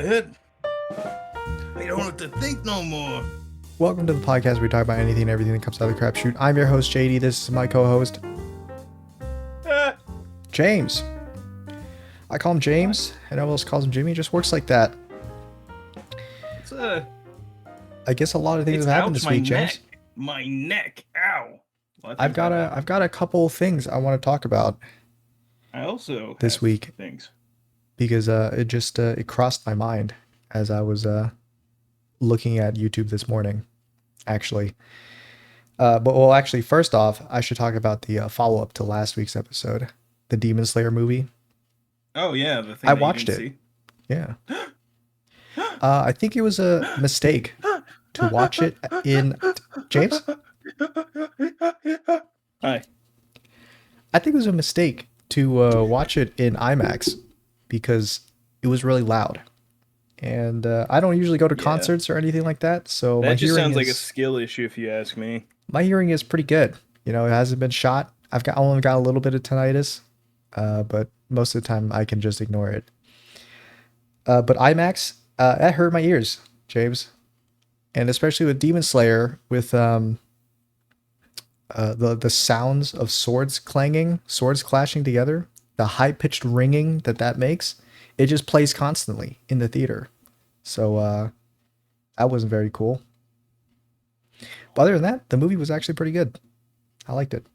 ahead. I don't have to think no more. Welcome to the podcast where we talk about anything and everything that comes out of the crapshoot. I'm your host, JD. This is my co-host, James. I call him James, and everyone else calls him Jimmy. It just works like that. I guess a lot of things have happened this week, James. My neck. Ow. Well, I've got a couple things I want to talk about. I also this week things because it crossed my mind as I was looking at YouTube this morning, actually. Actually, first off, I should talk about the follow-up to last week's episode, the Demon Slayer movie. Oh yeah, the thing I watched it. See? Yeah. I think it was a mistake to watch it in James. Hi. I think it was a mistake to watch it in IMAX because it was really loud. And I don't usually go to concerts or anything like that, so that just sounds like a skill issue if you ask me. My hearing is pretty good. You know, it hasn't been shot. I only got a little bit of tinnitus, but most of the time I can just ignore it. But IMAX, that hurt my ears, James, and especially with Demon Slayer, with the sounds of swords clanging, swords clashing together, the high pitched ringing that makes, it just plays constantly in the theater. So that wasn't very cool. But other than that, the movie was actually pretty good. I liked it.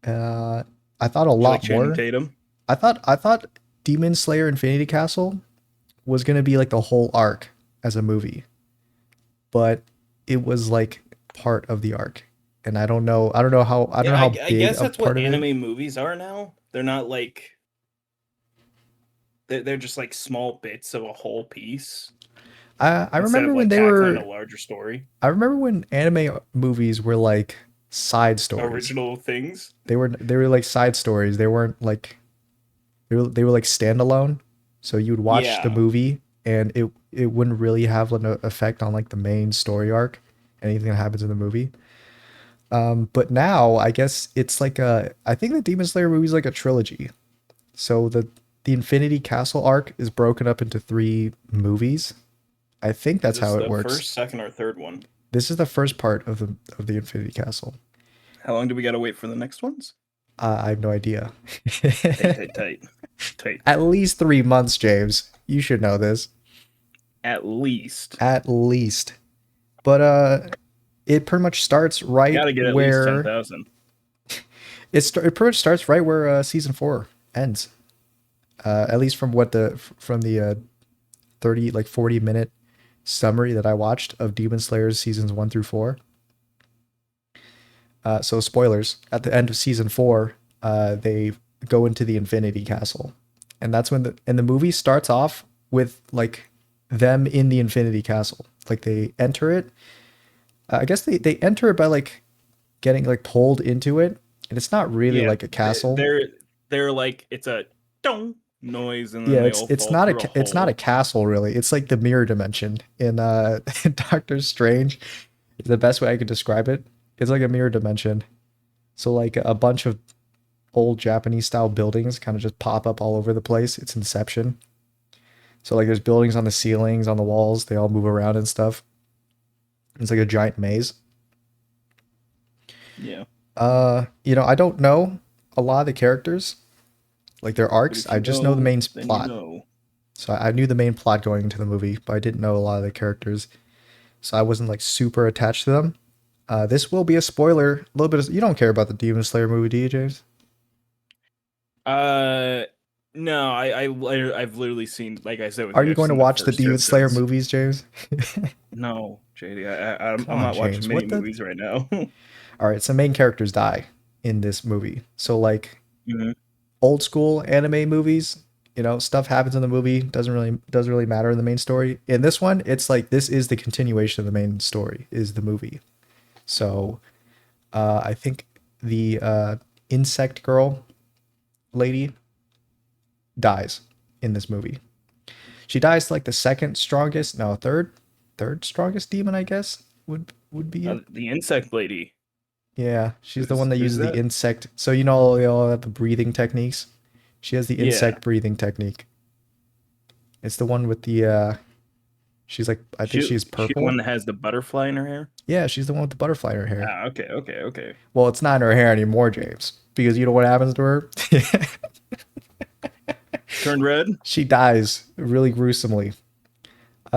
I thought a lot more. Tatum? I thought Demon Slayer Infinity Castle was gonna be like the whole arc as a movie, but it was like part of the arc, and I don't know how big I guess that's what anime it. movies are now. They're not like they're just like small bits of a whole piece. I remember when they were a larger story. I remember when anime movies were like side stories, original things. They were like side stories. They weren't like they were like standalone. So you would watch the movie and it wouldn't really have an effect on like the main story arc, anything that happens in the movie. But now I guess it's like I think the Demon Slayer movie is like a trilogy. So the Infinity Castle arc is broken up into 3 movies. I think that's how it works. First, second, or third one. This is the first part of the Infinity Castle. How long do we gotta wait for the next ones? I have no idea. Tight. At least 3 months, James. You should know this. At least. But it pretty much starts right gotta get at where least 10,000. It pretty much starts right where season 4 ends. At least from the 40-minute summary that I watched of Demon Slayer's seasons 1 through 4. So spoilers, at the end of season 4, they go into the Infinity Castle. And that's when the movie starts off with like them in the Infinity Castle. Like they enter it. I guess they enter it by like getting like pulled into it. And it's not really like a castle. They're like, it's a dong noise, and then it's not a castle really. It's like the mirror dimension in Doctor Strange. The best way I could describe it. It's like a mirror dimension. So like a bunch of old Japanese style buildings kind of just pop up all over the place. It's Inception. So like there's buildings on the ceilings, on the walls, they all move around and stuff. It's like a giant maze. Yeah. I don't know a lot of the characters, like their arcs. I just know the main plot. So I knew the main plot going into the movie, but I didn't know a lot of the characters. So I wasn't like super attached to them. This will be a spoiler. A little bit. You don't care about the Demon Slayer movie, do you, James? No. I've literally seen, like I said. Are you going to watch the Demon Slayer movies, James? No, JD. I'm not watching many movies right now. All right, so main characters die in this movie. So like old school anime movies, stuff happens in the movie, doesn't really matter in the main story. In this one, it's like this is the continuation of the main story, is the movie. So I think the insect girl lady dies in this movie. She dies to like the third strongest demon, I guess would be it. The insect lady. Yeah, she's the one that uses the insect. So they all have the breathing techniques. She has the insect breathing technique. It's the one with the she's like I think she's She the purple. one that has the butterfly in her hair? Yeah, she's the one with the butterfly in her hair. Ah, okay, okay, okay. Well, it's not in her hair anymore, James, because you know what happens to her? Turned red? She dies really gruesomely.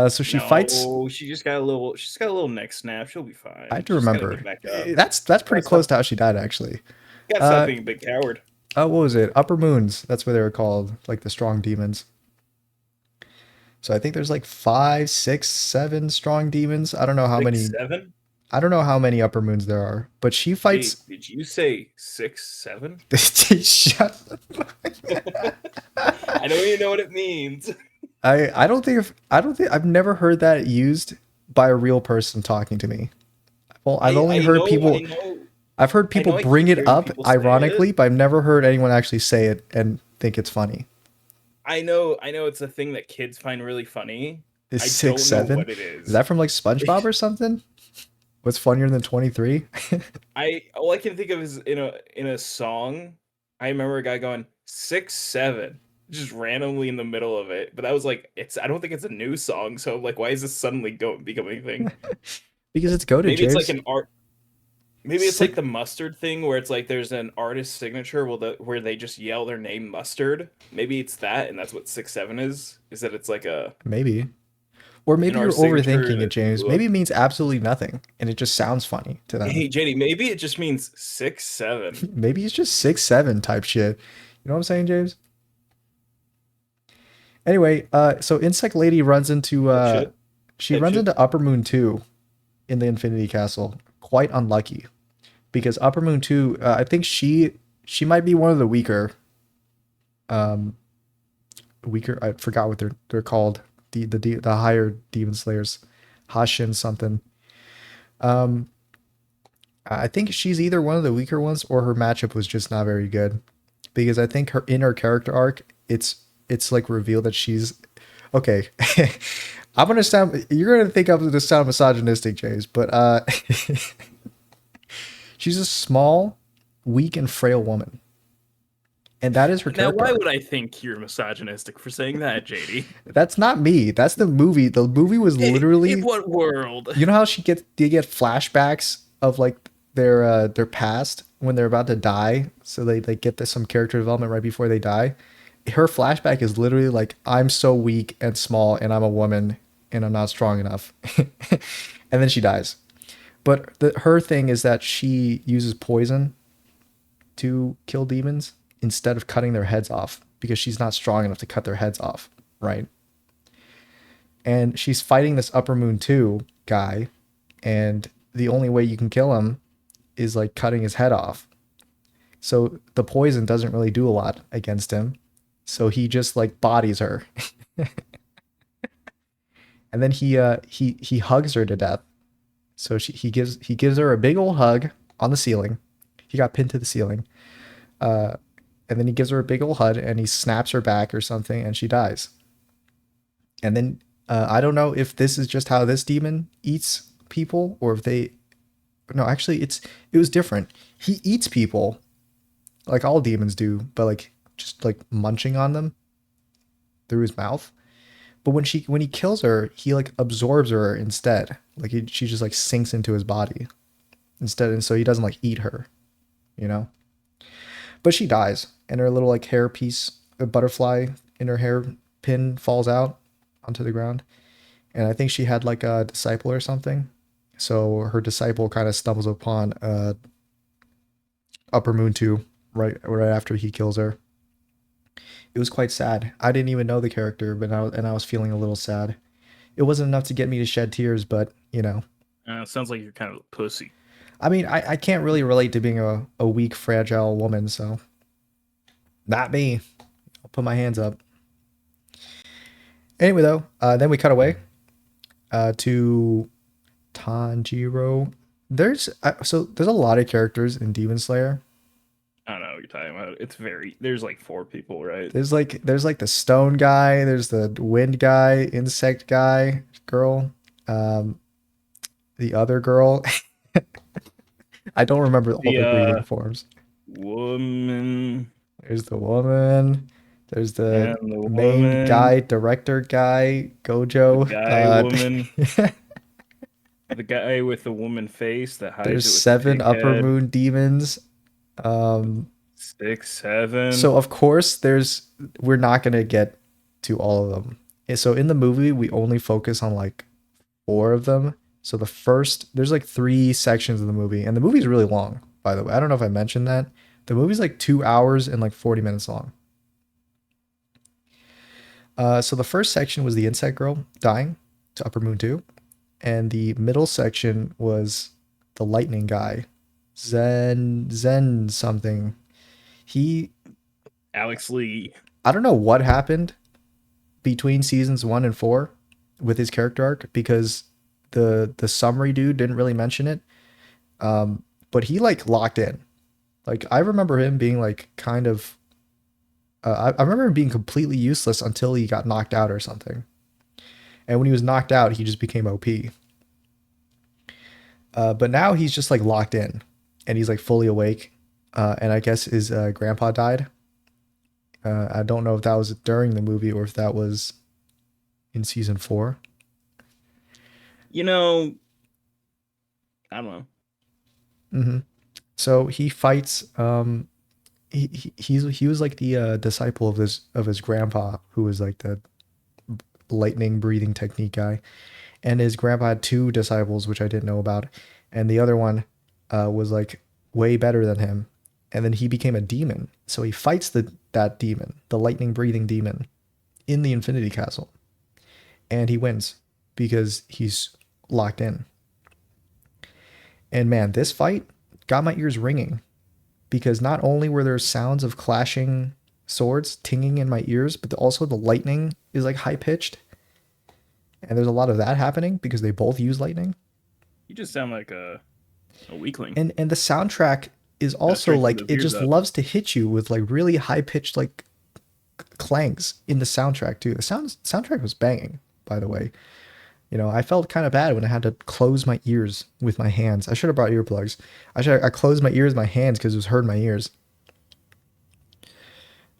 So she fights. No, she's got a little neck snap. She'll be I fine. have to She's gotta remember. get back up. That's pretty Gotta close stop to how she died, actually. gotta stop Uh, being a big coward. what was it? Upper Moons. That's what they were called, like the strong demons. So I think there's like five, six, seven strong demons. I don't know how Six, many. seven? I don't know how many Upper Moons there are, but she Jade, fights. did you say 6, 7? Shut. I don't even know what it means. I don't think I've never heard that used by a real person talking to me. Well, I've only I heard know, people I've heard I people know I bring keep it hearing up people say it. ironically, but I've never heard anyone actually say it and think it's funny. I know it's a thing that kids find really funny. Is I six don't know seven? what it Is is. that from like SpongeBob or something? What's funnier than 23? I all I can think of is in a song. I remember a guy going 6, 7, just randomly in the middle of it. But that was like it's. I don't think it's a new song. So like, why is this suddenly go becoming a thing? Because it's goaded, Maybe it's like James. an art. Maybe it's like Six the mustard thing where it's like there's an artist signature where they just yell their name mustard. Maybe it's that, and that's what 6, 7 is. Is that it's like a maybe. Or an maybe you're artist signature overthinking it, that James. blew up. Maybe it means absolutely nothing and it just sounds funny to them. Hey JD, maybe it just means 6, 7. Maybe it's just 6 7 type shit. You know what I'm saying, James? Anyway, so Insect Lady runs into Type shit. she Type runs shit. into Upper Moon 2 in the Infinity Castle. Quite unlucky because Upper Moon 2, I think she might be one of the um weaker I forgot what they're called. The higher demon slayers. Hashin something. Um I think she's either one of the weaker ones or her matchup was just not very good. Because I think her in her character arc, it's like revealed that she's okay. I'm gonna sound you're gonna think I'm gonna sound misogynistic, James, but she's a small, weak, and frail woman. And that is her Now, character why arc. would I think you're misogynistic for saying that, JD? That's not me. That's the movie. The movie was In literally what world? you know how they get flashbacks of like their past when they're about to die, so they get some character development right before they die. Her flashback is literally like I'm so weak and small and I'm a woman and I'm not strong enough. And then she dies. But her thing is that she uses poison to kill demons instead of cutting their heads off because she's not strong enough to cut their heads off, right? And she's fighting this Upper Moon 2 guy, and the only way you can kill him is like cutting his head off. So the poison doesn't really do a lot against him. So he just like bodies her. And then he hugs her to death. So he gives her a big old hug on the ceiling. He got pinned to the ceiling. And then he gives her a big old hug and he snaps her back or something and she dies. And then I don't know if this is just how this demon eats people or if they no, actually it was different. He eats people like all demons do, but like just like munching on them through his mouth. But when he kills her, he like absorbs her instead. Like she just like sinks into his body instead, and so he doesn't like eat her, you know. But she dies, and her little like hair piece, a butterfly in her hair pin falls out onto the ground. And I think she had like a disciple or something. So her disciple kind of stumbles upon Upper Moon 2 right after he kills her. It was quite sad. I didn't even know the character, but I was feeling a little sad. It wasn't enough to get me to shed tears, but you know, Sounds like you're kind of a pussy. I mean, I can't really relate to being a weak, fragile woman, so not me. I'll put my hands up. Anyway, though, then we cut away to Tanjiro. There's a lot of characters in Demon Slayer. I don't know what you're talking about. There's like 4 people, right? There's like the stone guy, there's the wind guy, insect guy, girl, um, the other girl. I don't remember all The their breeding forms. woman. There's the woman. There's the and the main woman, guy, director guy, the Gojo. guy, woman, the guy with the woman face that hides there's it with the 7 pig upper head. moon demons. Um, 6, 7. so of course we're not gonna get to all of them. So in the movie, we only focus on like 4 of them. So the first, there's like 3 sections of the movie, and the movie's really long, by the way. I don't know if I mentioned that. The movie's like 2 hours and like 40 minutes long. So the first section was the insect girl dying to Upper Moon 2, and the middle section was the lightning guy, Zen something. He Alex Lee. I don't know what happened between seasons 1 and 4 with his character arc, because the summary dude didn't really mention it. But he like locked in. Like I remember him being like kind of I remember him being completely useless until he got knocked out or something. And when he was knocked out, he just became OP. But now he's just like locked in, and he's like fully awake. And I guess his grandpa died. I don't know if that was during the movie or if that was in season 4. You know, I don't know. Mm-hmm. So he fights. He was like the disciple of his grandpa, who was like the lightning breathing technique guy, and his grandpa had 2 disciples, which I didn't know about, and the other one was like way better than him, and then he became a demon. So he fights that demon, the lightning breathing demon, in the Infinity Castle, and he wins because he's locked in. And man, this fight got my ears ringing, because not only were there sounds of clashing swords tinging in my ears, but also the lightning is like high pitched, and there's a lot of that happening because they both use lightning. You just sound like a weakling. And the soundtrack is Gotta also strengthen like, those it ears just up. loves to hit you with like really high pitched like clangs in the soundtrack too. The soundtrack was banging, by the way. You know, I felt kind of bad when I had to close my ears with my hands. I should have brought earplugs. I closed my ears with my hands because it was hurting my ears.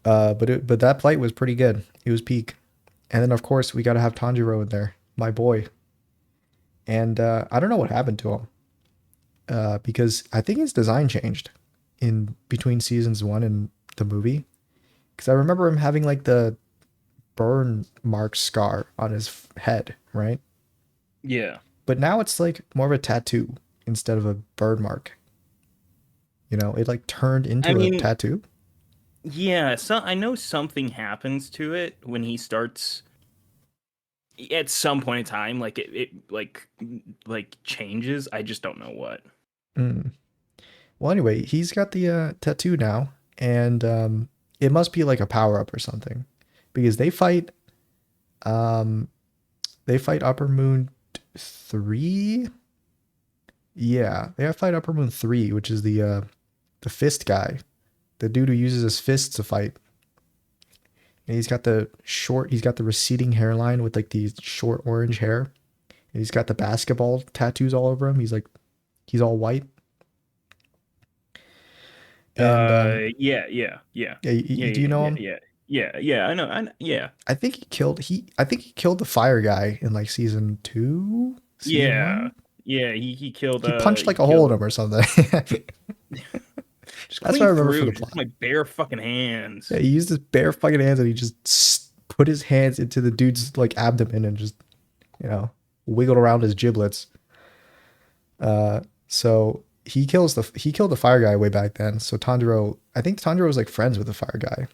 But that fight was pretty good. It was peak. And then of course we got to have Tanjiro in there, my boy. And I don't know what happened to him, because I think his design changed in between seasons 1 and the movie. Because I remember him having like the burn mark scar on his head, right? Yeah. But now it's like more of a tattoo instead of a burn mark. You know, it like turned I into a mean, tattoo. yeah, so I know something happens to it when he starts at some point in time, like it like changes. I just don't know what. Mm. Well, anyway, he's got the tattoo now, and it must be like a power up or something, because um, they fight Upper Moon 3. Yeah, they fight Upper Moon 3, which is the fist guy, the dude who uses his fists to fight. And he's got the receding hairline with like these short orange hair. And he's got the basketball tattoos all over him. He's all white. And Yeah, yeah, yeah, yeah, yeah, do you yeah, know yeah, him? yeah, yeah, yeah. I know, yeah, I think he killed the fire guy in like season 2, season yeah, 1. yeah. He killed. He punched He like a hole in killed. him or something. Just That's what I clean remember from through the just plot. my bare fucking Yeah, hands. he used his bare fucking hands and he just put his hands into the dude's like abdomen and just, you know, wiggled around his giblets. So he killed the fire guy way back then. So Tanjiro, I think Tanjiro was like friends with the fire guy.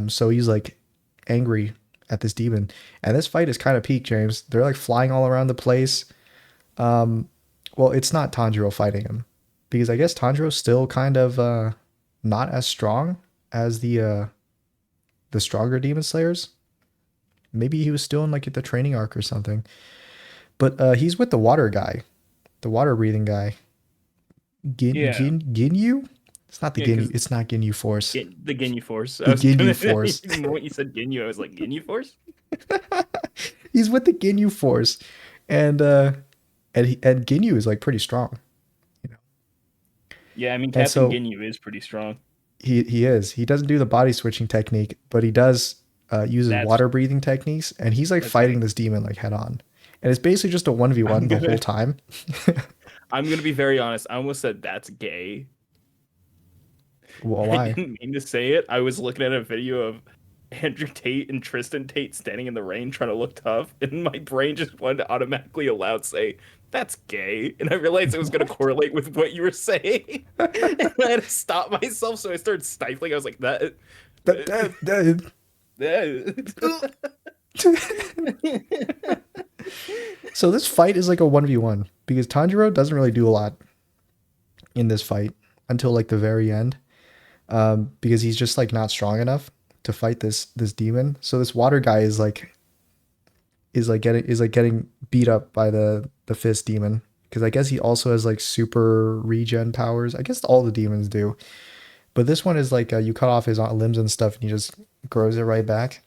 So he's like angry at this demon, and this fight is kind of peak, James. They're like flying all around the place. Well, it's not Tanjiro fighting him, because I guess Tanjiro's still kind of not as strong as the stronger demon slayers. Maybe he was still in like the training arc or something. But he's with the water guy, the water breathing guy. Yeah, Ginyu? It's not the yeah, Ginyu. because It's not Ginyu Force. the Ginyu Force. I The was Ginyu gonna. Force. The moment you said Ginyu, I was like Ginyu Force. He's with the Ginyu Force, and and Ginyu is like pretty strong, you know. Yeah, I mean And Captain so Ginyu is pretty strong. He is. He doesn't do the body switching technique, but he does uses That's water breathing techniques, and he's like that's funny. fighting this demon like head on, and it's basically just a 1v1 I'm the whole gonna time. I'm gonna be very honest. I almost said that's gay. Well, I why? didn't mean to say it. I was looking at a video of Andrew Tate and Tristan Tate standing in the rain trying to look tough, and my brain just wanted to automatically aloud say, "That's gay." And I realized it was going to correlate with what you were saying. And I had to stop myself, so I started stifling. I was like, "That." That, that, that- So this fight is like a 1v1 because Tanjiro doesn't really do a lot in this fight until like the very end, because he's just like not strong enough to fight this demon. So this water guy is like getting beat up by the fist demon because I guess he also has like super regen powers. I guess all the demons do, but this one is like you cut off his limbs and stuff and he just grows it right back.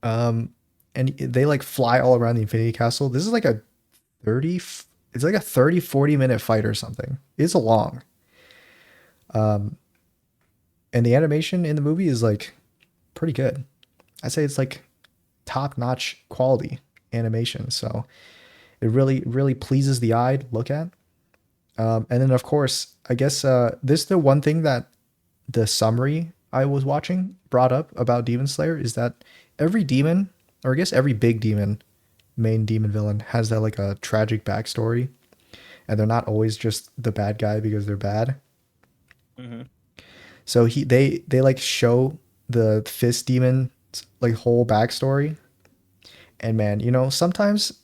Um, and they like fly all around the Infinity Castle. This is like a 30 it's like a 30-40 minute fight or something. It's a long. And the animation in the movie is like pretty good. I'd say it's like top-notch quality animation. So it really pleases the eye to look at. And then of course, I guess this is the one thing that the summary I was watching brought up about Demon Slayer is that every demon, or I guess every big demon, main demon villain, has that like a tragic backstory, and they're not always just the bad guy because they're bad. Mhm. So they like show the fist demon like whole backstory, and man, sometimes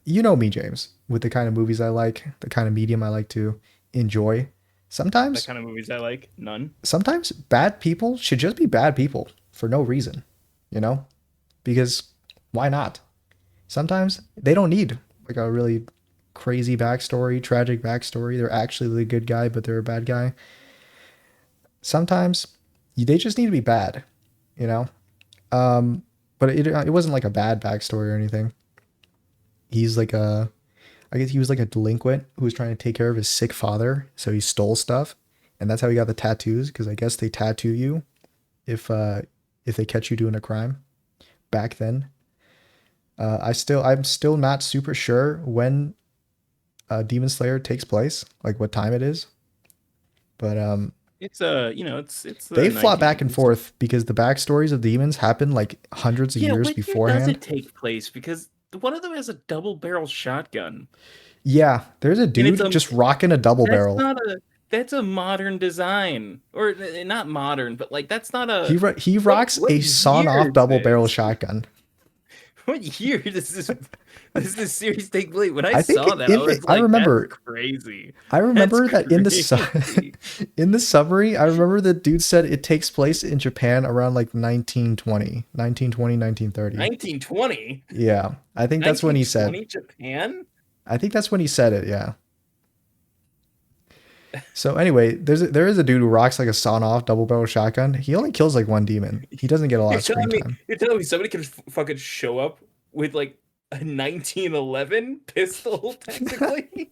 me, James, with the kind of movies I like, the kind of medium I like to enjoy. That Sometimes kind of movies I like. None. sometimes bad people should just be bad people for no reason, you know? Because why not? Sometimes they don't need like a really crazy backstory, tragic backstory. They're actually the good guy, but they're a bad guy. Sometimes they just need to be bad, you know? But it wasn't like a bad backstory or anything. He's like I guess he was like a delinquent who was trying to take care of his sick father, so he stole stuff, and that's how he got the tattoos. Because I guess they tattoo you if they catch you doing a crime back then. I'm still not super sure when Demon Slayer takes place, like what time it is, but It's it's the they flop back and 1980s. forth because the backstories of demons happen like hundreds of Yeah, years what year does beforehand. it take place? Because one of them has a double barrel shotgun, Yeah, there's a and it's dude just rocking a double that's barrel. not a that's a modern design, or not modern, but like that's not He a he what rocks what a sawn year off is double barrel this? shotgun. What year does this series take place? When I I think saw that, I in the was like, "That's crazy. I That's remember that crazy." in the summary, I remember the dude said it takes place in Japan around like 1920, 1930. 1920, Yeah, I think that's when he said. 1920 Japan. I think that's when he said it. Yeah. So anyway, there is a dude who rocks like a sawn off double barrel shotgun. He only kills like one demon. He doesn't get a lot You're of screen telling me time. you're telling me somebody could fucking show up with like a 1911 pistol, technically?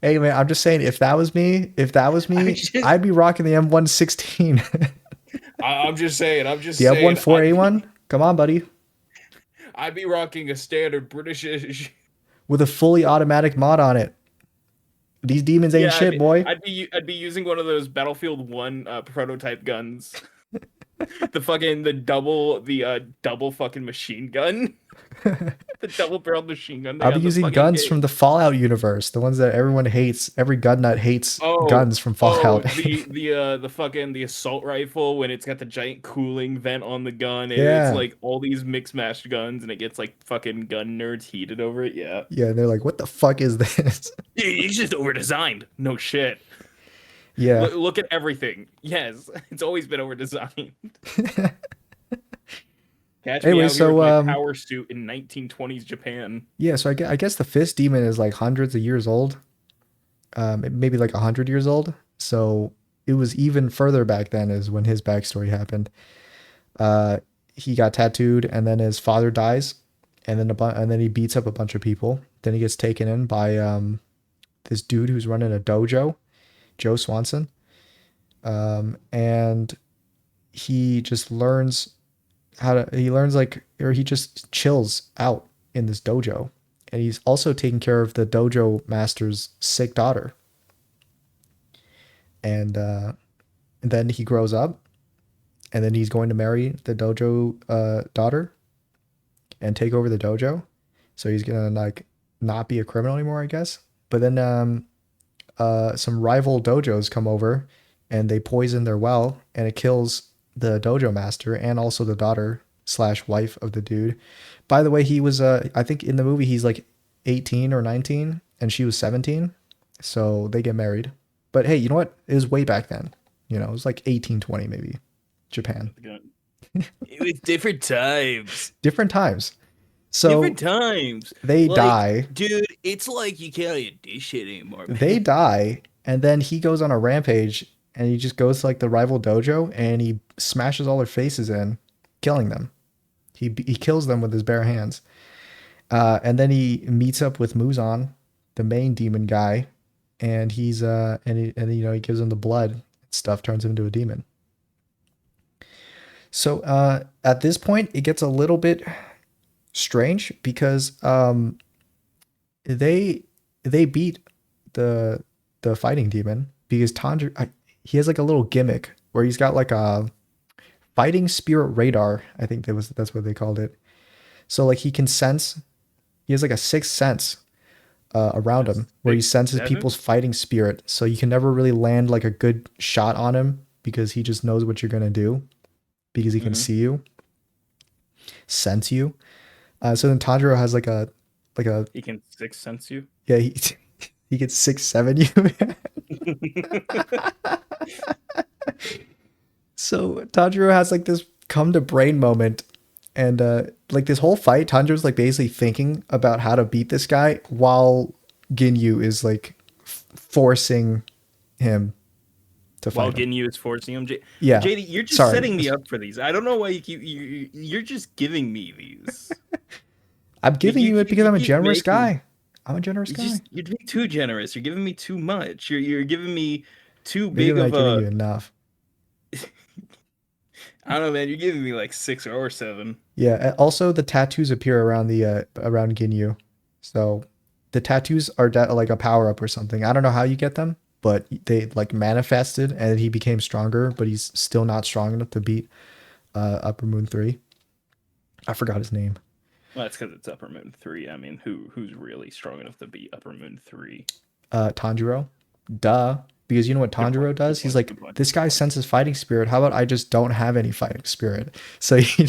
Hey man, I'm just saying if that was I me, just I'd be rocking the M116. I'm just saying, I'm just The saying, M14A1? Come on, buddy. I'd be rocking a standard British. With a fully automatic mod on it. These demons ain't Yeah, shit, boy. I'd be using one of those Battlefield 1 prototype guns. The double fucking machine gun. The double barreled machine gun they I'll be got in the using fucking guns from game. the Fallout universe, the ones that everyone hates. Every gun nut hates Oh, guns from oh, Fallout. the fucking the assault rifle when it's got the giant cooling vent on the gun, and it's Yeah. like all these mixed matched guns, and it gets like fucking gun nerds heated over it. Yeah, Yeah, they're like, what the fuck is this? it's just over designed. No shit. Yeah. Look at everything. Yes, it's always been over designed. Catch me Anyway, out here with so my power suit in 1920s Japan. yeah, so I guess the fist demon is like hundreds of years old. Maybe like 100 years old. So it was even further back then is when his backstory happened. Uh, he got tattooed, and then his father dies, and then and then he beats up a bunch of people. Then he gets taken in by this dude who's running a dojo, Joe Swanson. And he just learns he learns like, or he just chills out in this dojo. And he's also taking care of the dojo master's sick daughter. And then he grows up, and then he's going to marry the dojo daughter and take over the dojo. So he's gonna like not be a criminal anymore, I guess. But then some rival dojos come over and they poison their well, and it kills the dojo master and also the daughter slash wife of the dude. By the way, he was I think in the movie he's like 18 or 19 and she was 17. So they get married. But hey, you know what? It was way back then. You know, it was like 1820 maybe. Japan. It was different times. Different times. So Different times. they Like, die. dude, it's like you can't do shit anymore, They man. die, and then he goes on a rampage, and he just goes to like the rival dojo and he smashes all their faces in, killing them. He kills them with his bare hands. And then he meets up with Muzan, the main demon guy, and he's and you know he gives him the blood and stuff, turns him into a demon. So at this point, it gets a little bit strange because they they beat the fighting demon because Tanjiro he has like a little gimmick where he's got like a fighting spirit radar. I think that's what they called it. So like he can sense. He has like a sixth sense around That's him where he six, senses seven. people's fighting spirit. So you can never really land like a good shot on him because he just knows what you're gonna do because he can Mm-hmm. see you, sense you. So then Tanjiro has like a He can six sense you. yeah he gets 6 7 you. So Tanjiro has like this come to brain moment, and like this whole fight, Tanjiro's like basically thinking about how to beat this guy while Ginyu is like forcing him to While fight him. Ginyu is forcing him. Yeah, JD, you're just sorry, setting me up for these. I don't know why you're just giving me these. I'm Like giving you it because you I'm a keep generous making guy. I'm a generous guy. you're being too generous. You're giving me too much. You're giving me too Maybe I'm big not of giving a. you enough. I don't know, man. You're giving me like 6 or 7. Yeah. Also, the tattoos appear around the around Ginyu, so the tattoos are like a power up or something. I don't know how you get them, but they like manifested and he became stronger, but he's still not strong enough to beat Upper Moon 3. I forgot his name. Well, that's because it's Upper Moon 3. I mean, who's really strong enough to beat Upper Moon 3? Tanjiro. Duh. Because you know what Good point. Tanjiro Good does? He's point. like, Good point. this Good guy point. senses fighting spirit. How about I just don't have any fighting spirit? So he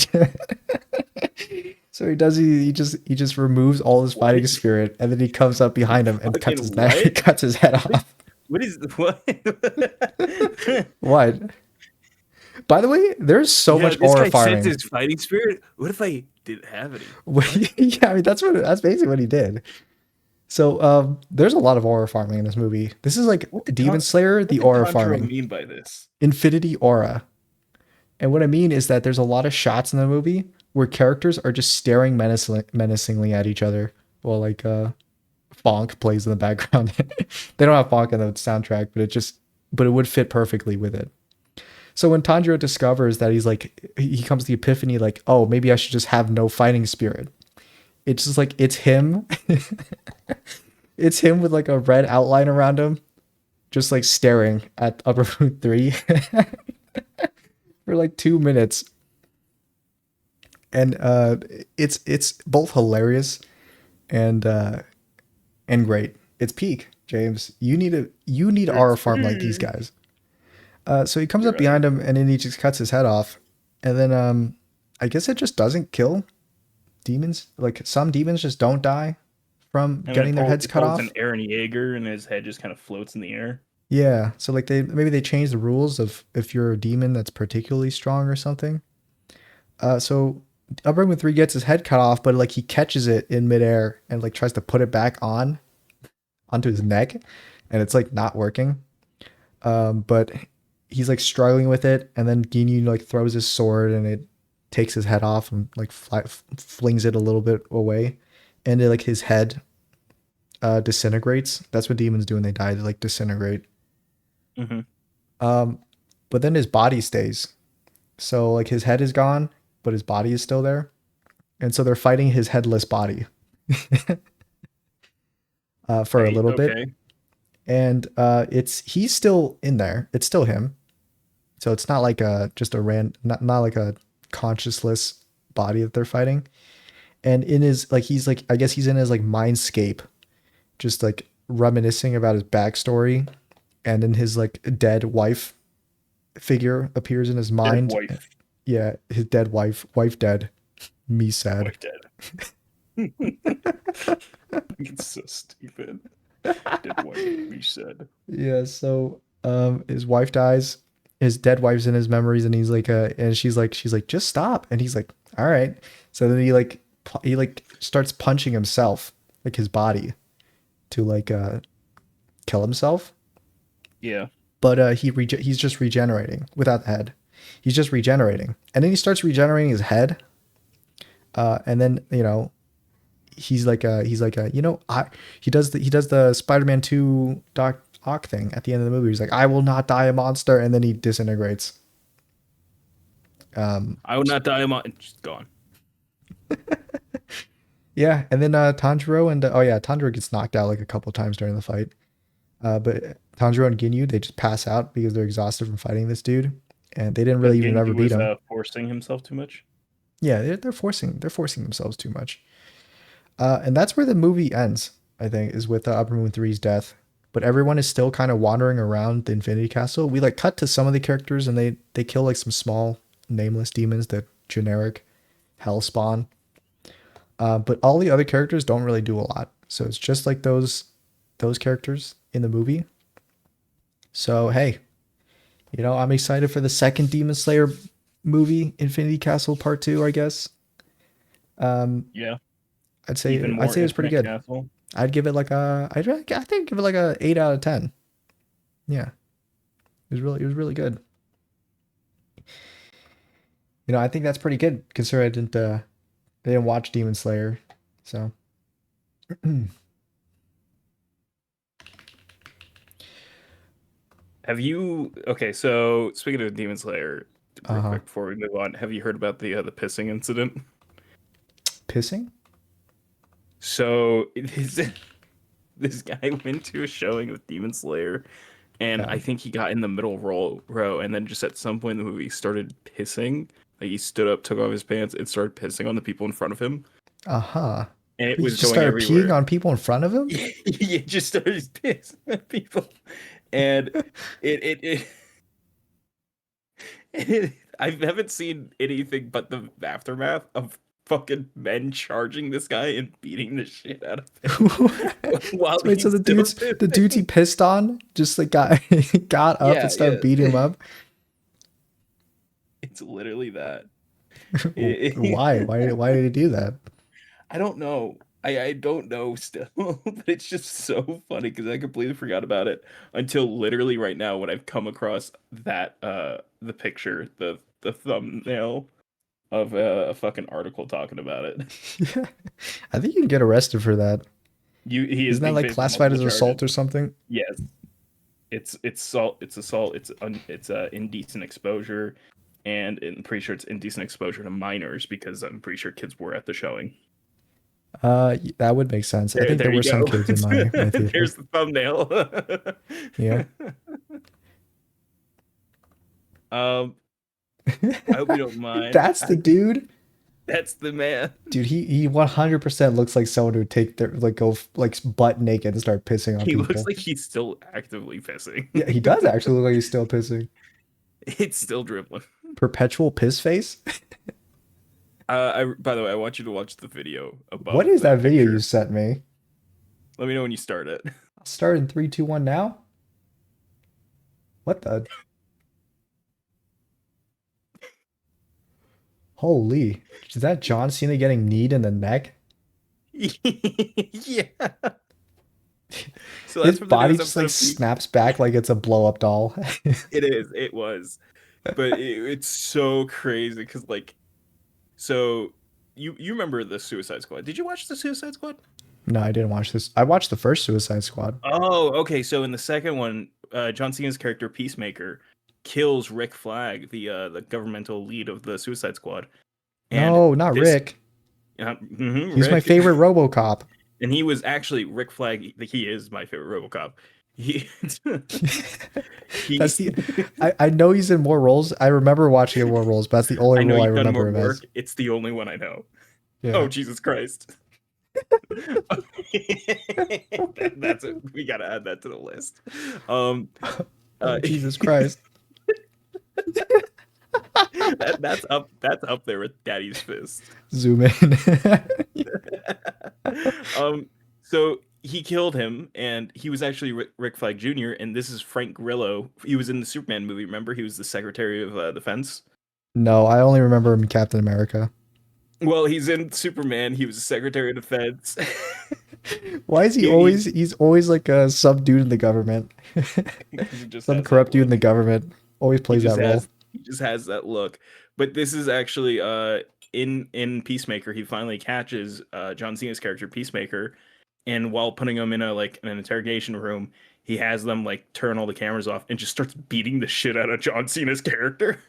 so he just removes all his What? fighting spirit, and then he comes up behind him and cuts Fucking his neck, what? cuts his head off. What is what? What? By the way, there's so Yeah, much this aura guy sends farming. his fighting spirit. What if I didn't have any? What? Yeah, I mean that's basically what he did. So there's a lot of aura farming in this movie. This is like What did Demon Slayer, what the did aura Tanjiro farming. mean by this? Infinity aura. And what I mean is that there's a lot of shots in the movie where characters are just staring menacingly at each other while like Fonk plays in the background. They don't have Fonk in the soundtrack, but it would fit perfectly with it. So when Tanjiro discovers that he comes to the epiphany like, oh, maybe I should just have no fighting spirit. It's just like it's him. It's him with like a red outline around him, just like staring at Upper Moon 3 for like 2 minutes. And it's both hilarious and great. It's peak, James. You need aura It's farm like these guys. So he comes You're up behind right. him and then he just cuts his head off, and then I guess it just doesn't kill demons. Like some demons just don't die from I mean, getting their heads it cut pulls an off. Aaron Yeager, and his head just kind of floats in the air. Yeah, so like they changed the rules of if you're a demon that's particularly strong or something. So Upbringing 3 gets his head cut off, but like he catches it in midair and like tries to put it back on onto his neck, and it's like not working. But he's like struggling with it, and then Ginyu like throws his sword and it takes his head off and like flings it a little bit away, and it, like his head disintegrates. That's what demons do when they die; they like disintegrate. Hmm. Um, but then his body stays. So like his head is gone, but his body is still there. And so they're fighting his headless body for a I little bit. okay. And it's he's still in there. It's still him. So it's not like a just a not like a consciousless body that they're fighting. And in his like he's like I guess he's in his like mindscape, just like reminiscing about his backstory. And then his like dead wife figure appears in his Dead mind. wife. Yeah, his dead wife dead. Me sad. Wife dead. It's so stupid. Dead wife, we said. Yeah, so his wife dies. His dead wife's in his memories and he's like and she's like just stop and he's like all right. So then he like starts punching himself, like his body to like kill himself. Yeah. But he's just regenerating without the head. He's just regenerating. And then he starts regenerating his head. And then, you know, he's like you know, he does the Spider-Man 2 Doc Ock thing at the end of the movie. He's like, I will not die a monster, and then he disintegrates. I would not die a month. She's gone. Yeah, and then Tanjiro and oh yeah, Tanjiro gets knocked out like a couple times during the fight. But Tanjiro and Ginyu, they just pass out because they're exhausted from fighting this dude, and they didn't really Because even ever Genji beat was him. forcing himself too much. Yeah, they're forcing themselves too much. And that's where the movie ends. I think is with Upper Moon Three's death. But everyone is still kind of wandering around the Infinity Castle. We like cut to some of the characters, and they kill like some small nameless demons, the generic hell spawn. But all the other characters don't really do a lot. So it's just like those characters in the movie. So hey, you know, I'm excited for the second Demon Slayer movie, Infinity Castle Part 2, I guess. Yeah. Even I'd more say it was pretty Infinite good. Castle. I'd give it like I think give it like a 8 out of 10. Yeah. It was really good. You know, I think that's pretty good considering I didn't watch Demon Slayer. So Have you okay, so speaking of Demon Slayer, real uh-huh. quick before we move on, have you heard about the pissing incident? Pissing? So this guy went to a showing of Demon Slayer, and Yeah. I think he got in the middle row, and then just at some point in the movie he started pissing. Like he stood up, took off his pants, and started pissing on the people in front of him, Uh-huh. and it He was just going started peeing everywhere. on people in front of him? He just started pissing at people, and it I haven't seen anything but the aftermath of fucking men charging this guy and beating the shit out of him while Wait, so he's still the dudes he pissing. pissed on just like got up and Yeah, started beating him yeah. up? It's literally that. It- Why? Why did he do that? I don't know. I don't know still, but it's just so funny because I completely forgot about it until literally right now when I've come across that the picture, the thumbnail of a fucking article talking about it. Yeah. I think you can get arrested for that. He is Isn't that being like facing classified multiple as charges. assault or something? Yes, it's assault, it's indecent exposure, and I'm pretty sure it's indecent exposure to minors because I'm pretty sure kids were at the showing. That would make sense. I There, think there there were you some go. kids in my theater. There's the thumbnail. Yeah. um, I hope you don't mind. That's the dude. That's the man. Dude, he 100% looks like someone who would take their like go like butt naked and start pissing on He looks people. like he's still actively pissing. Yeah, he does actually look like he's still pissing. It's still dribbling. Perpetual piss face? By the way, I want you to watch the video What above is that that video you picture. sent me? Let me know when you start it. I'll start in 3, 2, 1 now? What the holy. Is that John Cena getting kneed in the neck? Yeah. So His that's from the body newest just episode like of Peak. snaps back like it's a blow up doll. It is. It was. But it's so crazy because like so you remember the Suicide Squad? Did you watch the Suicide Squad? No, I didn't watch this. I watched the first Suicide Squad. Oh, okay. So in the second one, John Cena's character Peacemaker, kills Rick Flag, the governmental lead of the Suicide Squad, and No, not this Rick. He's my Rick, favorite RoboCop. and he was actually Rick Flag. He is my favorite RoboCop. He That's he. the. I know he's in more roles. I remember watching him in more roles, but that's the only I know role I you've done remember more him as. work. It's the only one I know. Oh Yeah. Jesus Christ! That's it. We gotta add that to the list. Um, Oh uh, Jesus Christ. that's up. That's up there with Daddy's fist. Zoom in. So he killed him, and he was actually Rick Flag Jr. And this is Frank Grillo. He was in the Superman movie. Remember, he was the Secretary of Defense. No, I only remember him in Captain America. Well, he's in Superman. He was the Secretary of Defense. Why is he he, always? He's always like some dude in the government. he just Some has that corrupt dude in the look. government. Always He plays just that role. has he just has that look. But this is actually in Peacemaker. He finally catches John Cena's character Peacemaker, and while putting him in an interrogation room, he has them like turn all the cameras off and just starts beating the shit out of John Cena's character.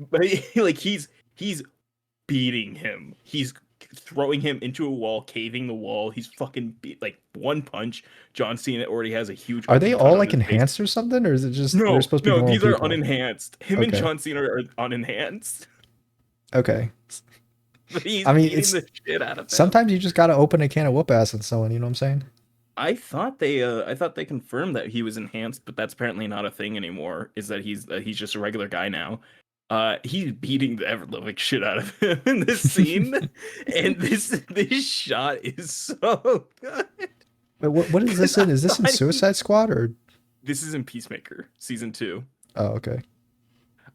But he's beating him. He's throwing him into a wall, caving the wall. He's fucking like one punch. John Cena already has a huge Are they open cut all on like his face. enhanced or something, or is it just they're No, supposed to be no, normal these are people? unenhanced. Him and Okay. John Cena are unenhanced. Okay. But he's I mean, beating it's the shit out of them. sometimes you just gotta open a can of whoop ass on someone. You know what I'm saying? I thought they confirmed that he was enhanced, but that's apparently not a thing anymore. Is that he's just a regular guy now. He's beating the ever living shit out of him in this scene, and this shot is so good. But what is this in? Is this in Suicide Squad or? This is in Peacemaker season 2. Oh, okay.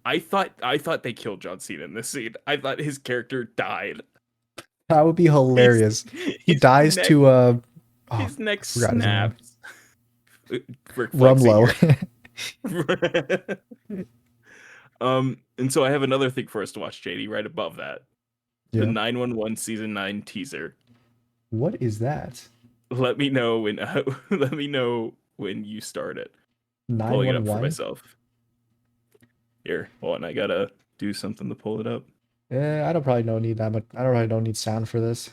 I thought they killed John Cena in this scene. I thought his character died. That would be His, hilarious. He his dies neck, to oh, his neck I forgot his name. snaps. Rick Flag Rumlow. Sr. And so I have another thing for us to watch, JD, right above that. The Yeah. 911 season 9 teaser. What is that? Let me know when let me know when you start it. Pulling it up for 911. myself. Here, hold on, I gotta do something to pull it up. Yeah, I don't probably don't need that much. I don't really don't need sound for this.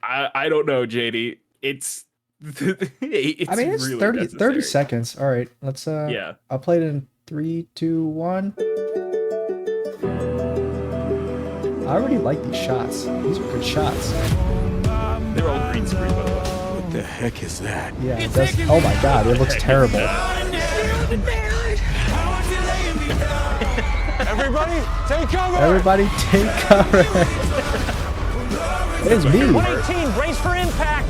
I don't know, JD. It's it's I mean, it's really 30 necessary. seconds. All right, let's Yeah. I'll play it in 3, 2, 1. I already like these shots. These are good shots. They're all green screen, by the way. What the heck is that? Yeah, it does. Oh my god, it looks terrible. Everybody, take cover! Everybody take cover. It is me. 118, brace for impact!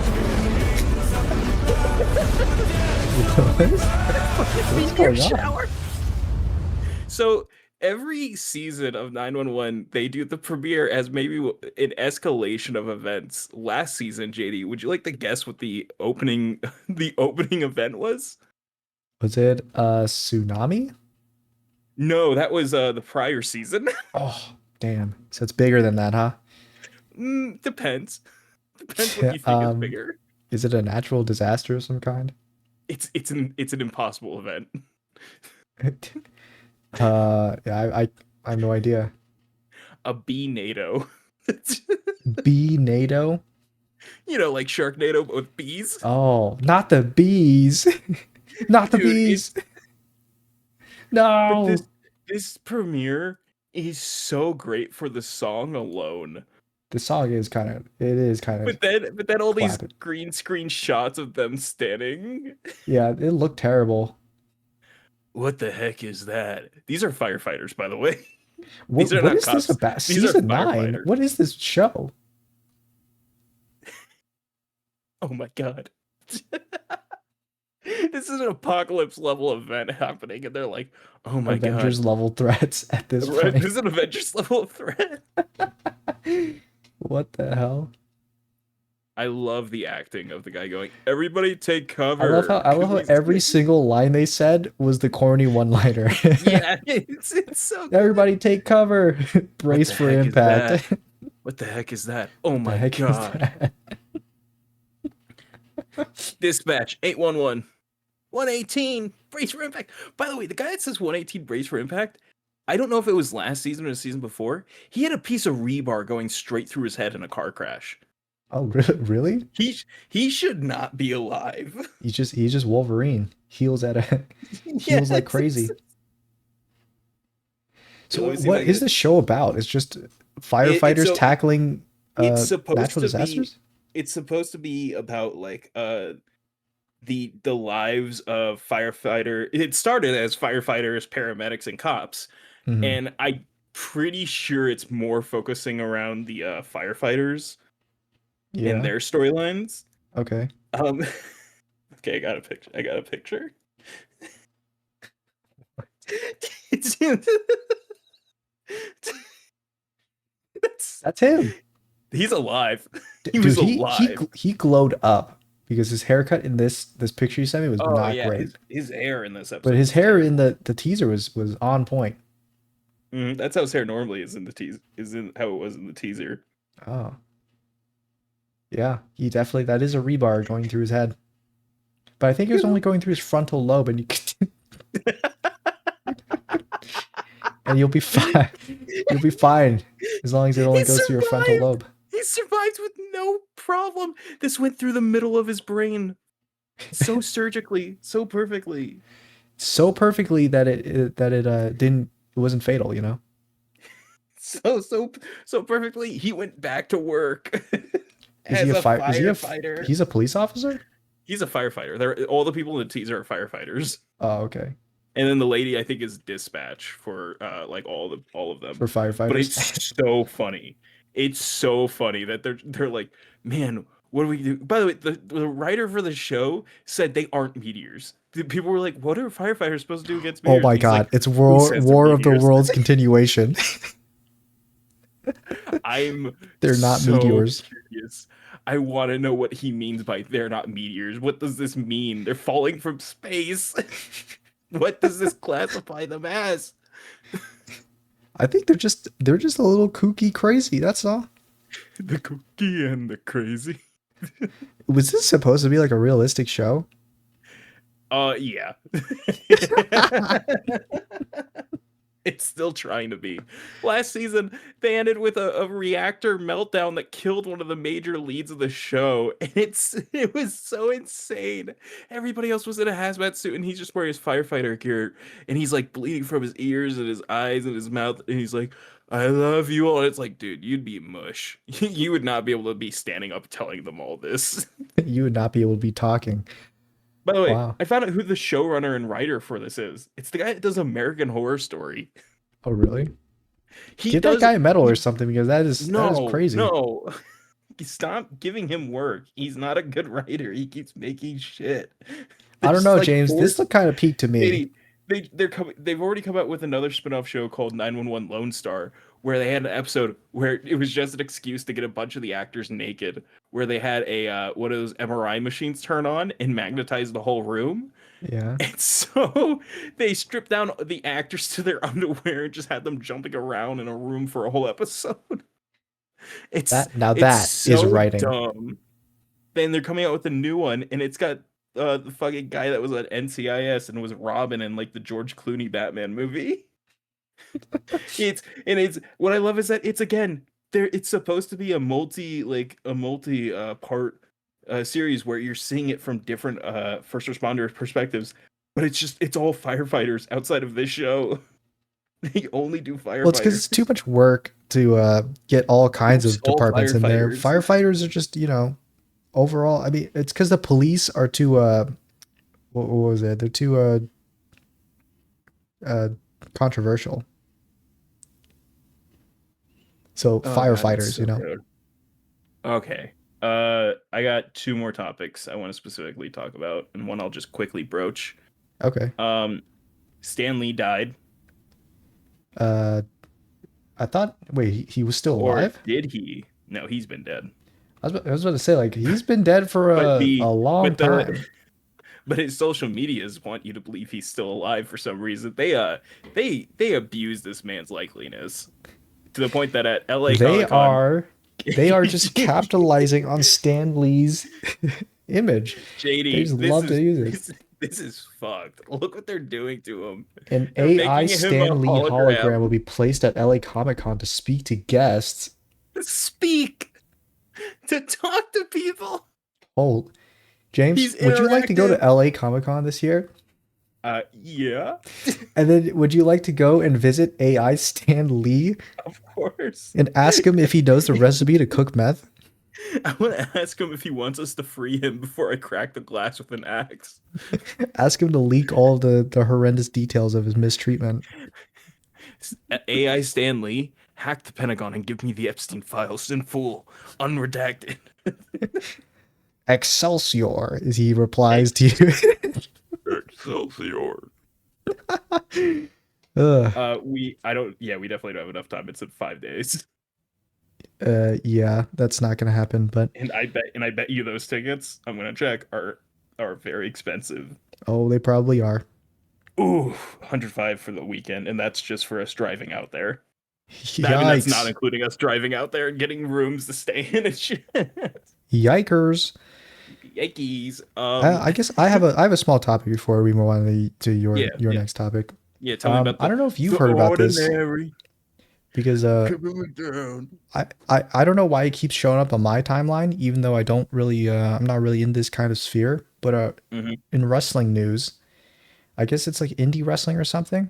What's going on? So every season of 911, they do the premiere as maybe an escalation of events. Last season, JD, would you like to guess what the opening event was? Was it tsunami? No, that was the prior season. Oh, damn. So it's bigger than that, huh? Depends. Depends what you think is bigger. Is it a natural disaster of some kind? It's an impossible event. Yeah, I have no idea. A bee NATO. Bee NATO? You know, like Sharknado but with bees. Oh, not the bees. Not the Dude, bees. But No. this premiere is so great for the song alone. The song is kind of But then all these clapping. green screen shots of them standing. Yeah, it looked terrible. What the heck is that? These are firefighters, by the way. What are not is this cops. about? These are Season 9. firefighters. What is this show? Oh my god. This is an apocalypse level event happening, and they're like, oh my Avengers god. level threats at this Right, point. this is an Avengers level threat. What the hell? I love the acting of the guy going, everybody take cover. I love how every single line they said was the corny one-liner. Yeah, it's so good. Everybody take cover. Brace the for heck is impact. What the heck is that? Oh The my heck is god. that? Dispatch 811. 118, brace for impact. By the way, the guy that says 118, brace for impact, I don't know if it was last season or the season before. He had a piece of rebar going straight through his head in a car crash. Oh, really? He should not be alive. He's just Wolverine. Heals heals like Yes. crazy. So Let me see if what I is can- this show about? It's just firefighters tackling it's supposed natural to disasters? be it's supposed to be about like the lives of firefighter. It started as firefighters, paramedics, and cops, Mhm. and I'm pretty sure it's more focusing around the firefighters and Yeah. their storylines. Okay. Um, okay, I got a picture. I got a picture. It's That's him. he's alive. He Dude, was alive. he glowed up because his haircut in this picture you sent me was Oh not yeah, great. his hair in this episode. But his was hair terrible. in the teaser was on point. That's how his hair normally is in the teaser. Is in how it was in the teaser. Oh. Yeah, he definitely that is a rebar going through his head. But I think it was only going through his frontal lobe and you could and you'll be fine. You'll be fine as long as it only He goes through your frontal survived! lobe. He survived with no problem. This went through the middle of his brain so surgically, so perfectly. So perfectly that it wasn't fatal, you know? So perfectly. He went back to work Is as he a a fire firefighter. he's a police officer? He's a firefighter. All the people in the teaser are firefighters. Oh, okay. And then the lady I think is dispatch for like all of them. For firefighters. But it's so funny. It's so funny that they're like, man, what do we do? By the way, the writer for the show said they aren't meteors. The people were like, what are firefighters supposed to do against meteors? Oh my He's god, like, it's "Who says they're War of the meteors?" Worlds continuation. I'm They're not so meteors. curious. I want to know what he means by they're not meteors. What does this mean? They're falling from space. What does this classify them as? I think they're just a little kooky crazy, that's all. The cookie and the crazy. Was this supposed to be like a realistic show? Yeah. It's still trying to be. Last season, they ended with a reactor meltdown that killed one of the major leads of the show, and it was so insane. Everybody else was in a hazmat suit, and he's just wearing his firefighter gear, and he's like bleeding from his ears and his eyes and his mouth, and he's like, "I love you all." And it's like, dude, you'd be mush. You would not be able to be standing up telling them all this. You would not be able to be talking. By the way, Wow. I found out who the showrunner and writer for this is. It's the guy that does American Horror Story. Oh really? He Give does that guy a medal or something because that is crazy. No. Stop giving him work. He's not a good writer. He keeps making shit. I don't There's, know, like, James. four- This looked kind of peaked to me. they've already come out with another spin-off show called 911 Lone Star, where they had an episode where it was just an excuse to get a bunch of the actors naked, where they had a one of those MRI machines turn on and magnetize the whole room. Yeah. And so they stripped down the actors to their underwear and just had them jumping around in a room for a whole episode. It's That is writing. dumb. Then they're coming out with a new one, and it's got the fucking guy that was at NCIS and was Robin in like the George Clooney Batman movie. it's what I love is that it's again there. It's supposed to be a multi part series where you're seeing it from different first responder perspectives, but it's all firefighters outside of this show. They only do firefighters. Well, it's because it's too much work to get all kinds of All departments in there. firefighters. Firefighters are just, overall. I mean, it's because the police are too. What was it? They're too controversial. So Oh, God, it's firefighters, so good. Okay. I got two more topics I want to specifically talk about, and one I'll just quickly broach. Okay. Stan Lee died. I thought. Wait, he was still Or alive? did he? No, he's been dead. I was about to say, like, he's been dead for a long time. But his social medias want you to believe he's still alive for some reason. They abuse this man's likeliness to the point that at LA They are just capitalizing on Stan Lee's image. JD, They just love to use it. This is fucked. Look what they're doing to him. An They're AI making him a Stan Lee hologram will hologram. be placed at LA Comic Con to speak to guests. To speak, to talk to people. Oh, James, He's would you like to go to interactive. LA Comic Con this year? Yeah, And then would you like to go and visit AI Stan Lee of course. and ask him if he knows the recipe to cook meth? I want to ask him if he wants us to free him before I crack the glass with an axe. Ask him to leak all the horrendous details of his mistreatment. AI Stanley, hack the Pentagon and give me the Epstein files in full, unredacted. Excelsior, as he replies to you. Excelsior. Ugh. We definitely don't have enough time. It's in 5 days. Yeah, that's not gonna happen, but And I bet you those tickets, I'm gonna check, are very expensive. oh, they probably are. Ooh, 105 for the weekend, and that's just for us driving out there. I mean, that's not Yikes. including us driving out there and getting rooms to stay in and shit. Yikers. Yankees. I guess I have a small topic before we move on to Yeah, your yeah, next topic. yeah. Tell me about I the don't know if you've the heard about this ordinary because coming down. I don't know why it keeps showing up on my timeline, even though I'm not really in this kind of sphere. But Hmm. in wrestling news, I guess it's like indie wrestling or something.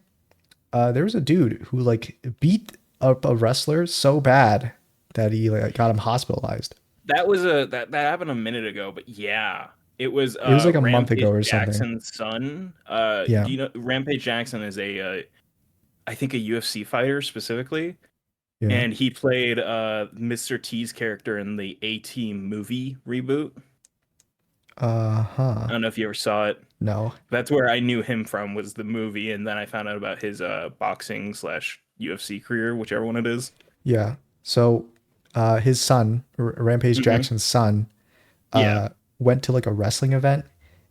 There was a dude who like beat up a wrestler so bad that he like got him hospitalized. That happened a minute ago, but yeah, it was It was like a month ago Rampage or something. Jackson's son. Yeah, Do you know Rampage Jackson is I think a UFC fighter specifically, yeah. and he played Mr. T's character in the A Team movie reboot. Uh-huh. I don't know if you ever saw it. No. That's where I knew him from, was the movie, and then I found out about his boxing slash UFC career, whichever one it is. Yeah. So, his son, Rampage Hmm. Jackson's son, Yeah. went to like a wrestling event,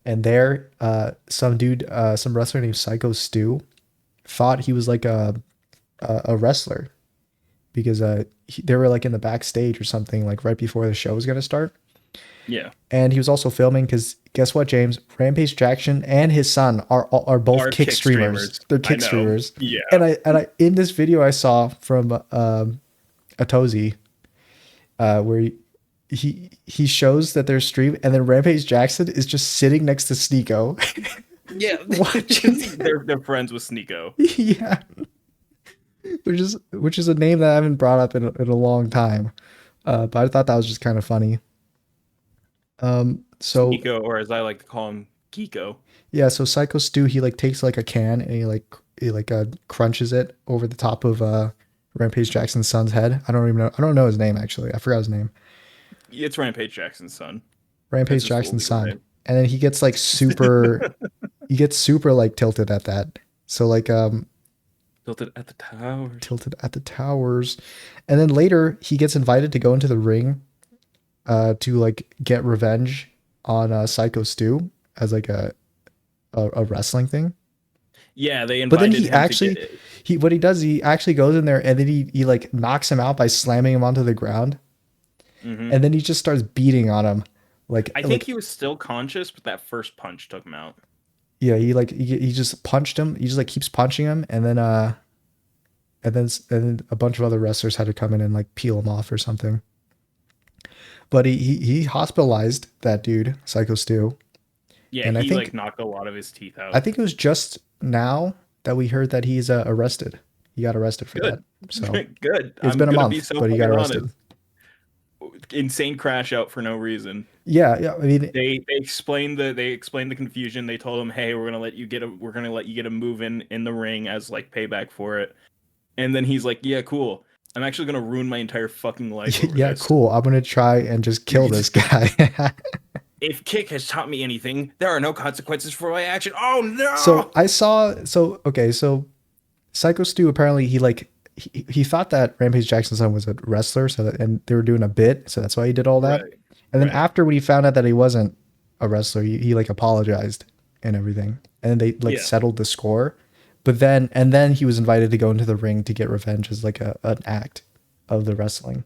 and there, some wrestler named Psycho Stu, thought he was like a wrestler because they were like in the backstage or something like right before the show was gonna start, Yeah. and he was also filming because guess what, James? Rampage Jackson and his son are both Are kick kick streamers. streamers. They're I kick know. streamers, Yeah. and I in this video I saw from Atozi, where he shows that they're stream, and then Rampage Jackson is just sitting next to Sneeko Yeah. watching. They're friends with Sneeko. Yeah, which is a name that I haven't brought up in a long time, but I thought that was just kind of funny. So Sneeko, or as I like to call him, Geeko. yeah, so Psycho Stu, he like takes like a can and he crunches it over the top of Rampage Jackson's son's head. I don't know his name actually. I forgot his name. It's Rampage Jackson's son. That's Rampage his full Jackson's legal son. name. And then he gets super like tilted at that. So like Tilted at the towers. tilted at the towers. And then later he gets invited to go into the ring to like get revenge on Psycho Stu as like a wrestling thing. Yeah, they But then invited him to get it. what he does, he actually goes in there and then he like knocks him out by slamming him onto the ground. Hmm. And then he just starts beating on him. I think he was still conscious, but that first punch took him out. Yeah, he just punched him. He just like keeps punching him, and then a bunch of other wrestlers had to come in and like peel him off or something. But he hospitalized that dude, Psycho Stu. Yeah, And he like knocked a lot of his teeth out. I think it was just now that we heard that he's arrested. He got arrested for that. Good. So Good. it's I'm been a gonna be month, so but he got fucking arrested. honest. Insane crash out for no reason. Yeah. I mean, They explained the confusion. They told him, "Hey, we're gonna let you get a move in the ring as like payback for it." And then he's like, "Yeah, cool. I'm actually gonna ruin my entire fucking life over yeah, this." cool. I'm gonna try and just kill this guy. If Kick has taught me anything, there are no consequences for my action. Oh no! So Psycho Stu apparently he thought that Rampage Jackson's son was a wrestler, and they were doing a bit, so that's why he did all that. Right. And then Right. after when he found out that he wasn't a wrestler, he like apologized and everything, and then they like Yeah. settled the score. But then he was invited to go into the ring to get revenge as like an act of the wrestling.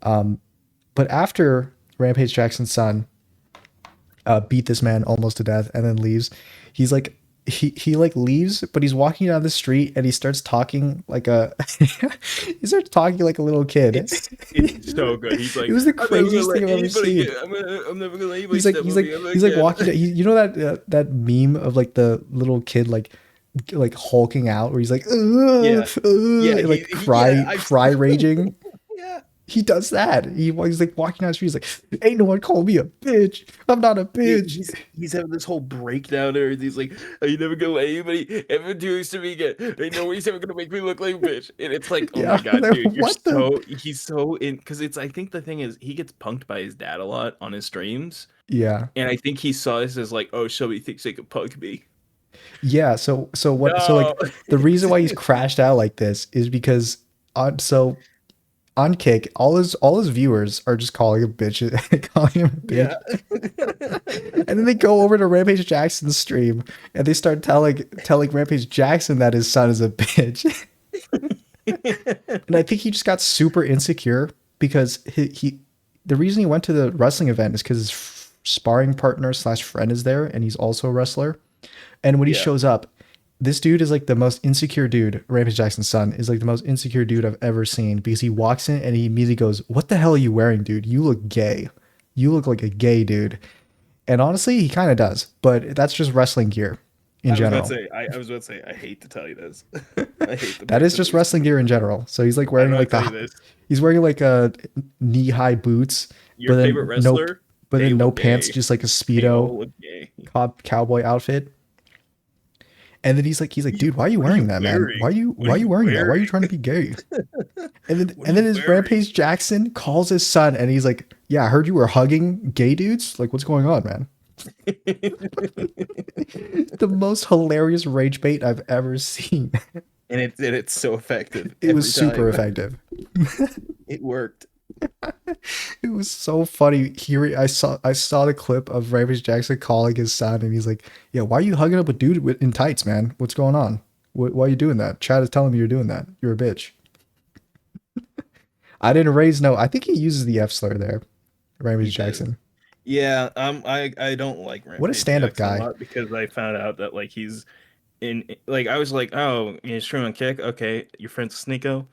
But after Rampage Jackson's son beat this man almost to death, and then leaves. He's like he like leaves, but he's walking down the street and he starts talking like a he starts talking like a little kid. It's so good. He's It like, was the I'm never gonna craziest let thing I've ever anybody seen. get. I'm never gonna let anybody step on me ever He's like again. walking. You know that that meme of like the little kid like hulking out where he's like Yeah, yeah, and, like yeah. cry raging. Yeah. He does that. He's like walking down the street. He's like, "Ain't no one call me a bitch. I'm not a bitch." He's having this whole breakdown there. He's like, "Are you never gonna let anybody ever do this to me again? Ain't nobody's ever gonna make me look like a bitch." And it's like, oh my Yeah, god, like, dude, what the? he's so in because it's. I think the thing is, he gets punked by his dad a lot on his streams, Yeah, and I think he saw this as like, oh, somebody thinks they could punk me. yeah. So what? So No, like the reason why he's crashed out like this is because on Kick, all his viewers are just calling him bitch, calling him a bitch. yeah, And then they go over to Rampage Jackson's stream and they start telling Rampage Jackson that his son is a bitch. And I think he just got super insecure because he the reason he went to the wrestling event is because his sparring partner slash friend is there and he's also a wrestler. And when he yeah. shows up, this dude is like the most insecure dude. Rampage Jackson's son is like the most insecure dude I've ever seen because he walks in and he immediately goes, "What the hell are you wearing, dude? You look gay. You look like a gay dude." And honestly, he kind of does, but that's just wrestling gear in general. I was about to say, I hate to tell you this. I hate to That break is this just to you. wrestling gear in general. So he's like I'm wearing gonna like tell you this. he's wearing like a knee-high boots, but Your favorite then no wrestler, but they then no look pants, gay. just like a They speedo all look gay. cowboy outfit. And then he's like, "Dude, why are you What are wearing you that, man? wearing? What Why are are you you wearing that? Why are you wearing? trying to be gay?" What are And then you his wearing? Rampage Jackson calls his son and he's like, "Yeah, I heard you were hugging gay dudes. Like, what's going on, man?" The most hilarious rage bait I've ever seen. And it's so effective It was every super time. effective. It worked. It was so funny. Here I saw the clip of Rampage Jackson calling his son, and he's like, "Yeah, why are you hugging up a dude in tights, man? What's going on? Why are you doing that? Chad is telling me you're doing that. You're a bitch." I didn't raise no. I think he uses the F slur there, He Rampage does. Jackson. Yeah, I don't like What a Rampage stand-up Jackson a guy. lot because I found out that like he's in like I was like, oh, you stream on Kick, okay, your friend's Sneeko,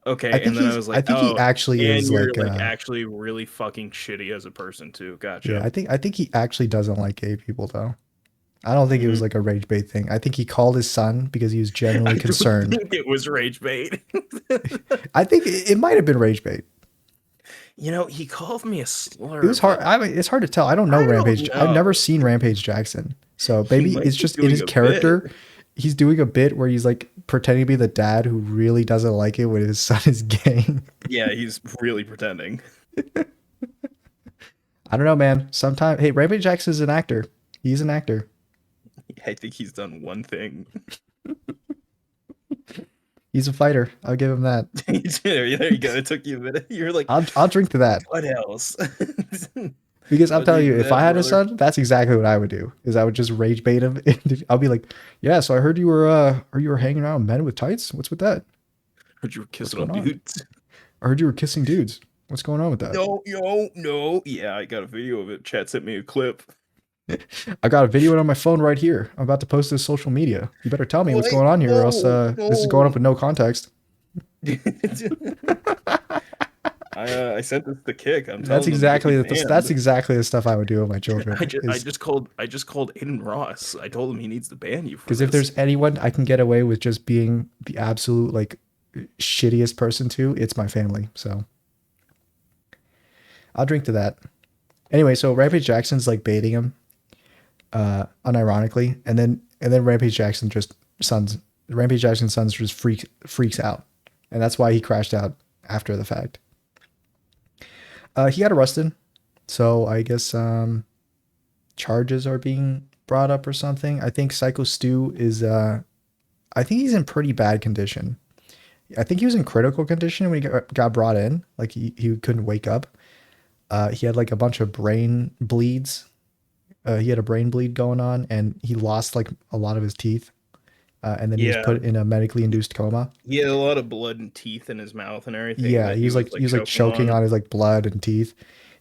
okay, and then I was I like, think he oh, actually and is you're like like actually really fucking shitty as a person too. yeah, Gotcha. I think he actually doesn't like gay people though. I don't think it was Mhm. like a rage bait thing. I think he called his son because he was I genuinely don't concerned. think it was rage bait. I think it might have been rage bait. You know, he called me a It slur, was hard. but I mean, it's hard to tell. I don't know I don't Rampage. I've never know. seen Rampage Jackson, so He maybe might it's be just in doing his a bit. character. He's doing a bit where he's like pretending to be the dad who really doesn't like it when his son is gay. Yeah, he's really pretending. I don't know, man. Sometimes, hey, Rampage Jackson is an actor. He's an actor. I think he's done one thing. He's a fighter. I'll give him that. There you go. It took you a minute. You're like, I'll drink to that. what else? Because I'm I'll telling drink you, to if that, I had a brother. son, that's exactly what I would do. Is I would just rage bait him. I'll be like, "Yeah, so I heard you were hanging around with men with tights. What's with that? Heard you were What's kissing on going on? dudes. I heard you were kissing dudes. What's going on with that?" No, no, no. Yeah, I got a video of it. Chat sent me a clip. I got a video on my phone right here. I'm about to post this to social media. You better tell me what's What? going on here, or else No, this is going up no. with no context. I sent this to Kick. I'm telling them to get me That's banned. exactly the stuff I would do with my children. I Is just called Aiden Ross. I told him he needs to ban you for because if this. there's anyone I can get away with just being the absolute like shittiest person to, it's my family. So I'll drink to that. Anyway, so Rampage Jackson's like baiting him, unironically, and then Rampage Jackson's sons just freaks out, and that's why he crashed out after the fact. He got arrested, so I guess charges are being brought up or something. I think Psycho Stu is I think he's in pretty bad condition. I think he was in critical condition when he got brought in. Like he couldn't wake up. He had like a bunch of brain bleeds. He had a brain bleed going on, and he lost like a lot of his teeth. And then he was Yeah, put in a medically induced coma. he had a lot of blood and teeth in his mouth and everything Yeah, that he was he like was like choking choking on. on his like blood and teeth.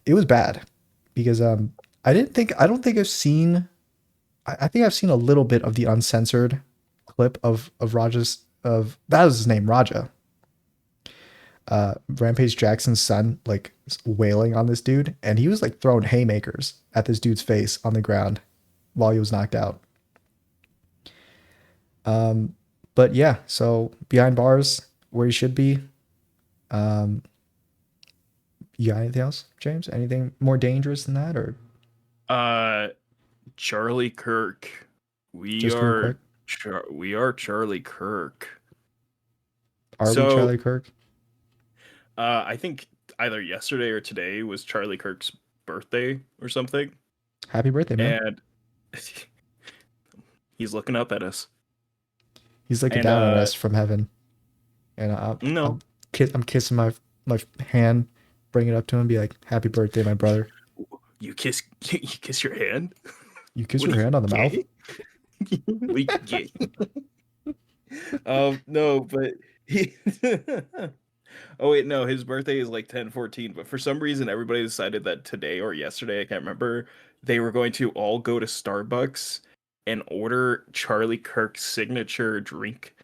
It was bad because I don't think I've seen. I think I've seen a little bit of the uncensored clip of Raja's of that was his name, Raja. Rampage Jackson's son, like wailing on this dude, and he was like throwing haymakers at this dude's face on the ground while he was knocked out. But yeah, so behind bars where he should be. Um, you got anything else, James? Anything more dangerous than that, or Uh, Charlie Kirk. We just real are quick? we are Charlie Kirk. Are we So, Charlie Kirk? I think either yesterday or today was Charlie Kirk's birthday or something, Happy birthday, man! and he's looking up at us. He's looking And down at us from heaven, and no, I'm kissing my hand, bring it up to him, be like, "Happy birthday, my brother." you kiss your hand. You kiss What your are you, hand on the mouth. gay? We gay. No, but he. Oh wait, no, his birthday is like 10/14, but for some reason everybody decided that today or yesterday, I can't remember, they were going to all go to Starbucks and order Charlie Kirk's signature drink.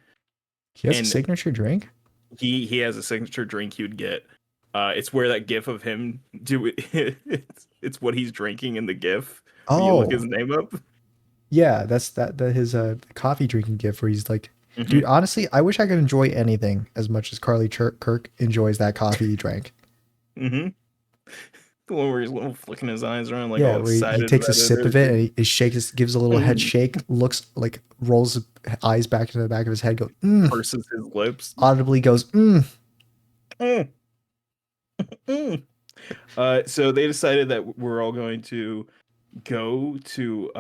He has a And signature drink. he has a signature drink you'd get. It's where that gif of him do it. It's what he's drinking in the gif. When you look his Oh, name up. yeah, that's that his coffee drinking gift where he's like, dude, Hmm. honestly, I wish I could enjoy anything as much as Kirk enjoys that coffee he drank. Hmm. The one where he's little flicking his eyes around like Yeah, all where he excited takes a about it and sip of it and everything. he shakes, gives a little head shake, looks like rolls his eyes back into the back of his head, goes, Purses his lips. audibly goes, Mm, mm. So they decided that we're all going to go to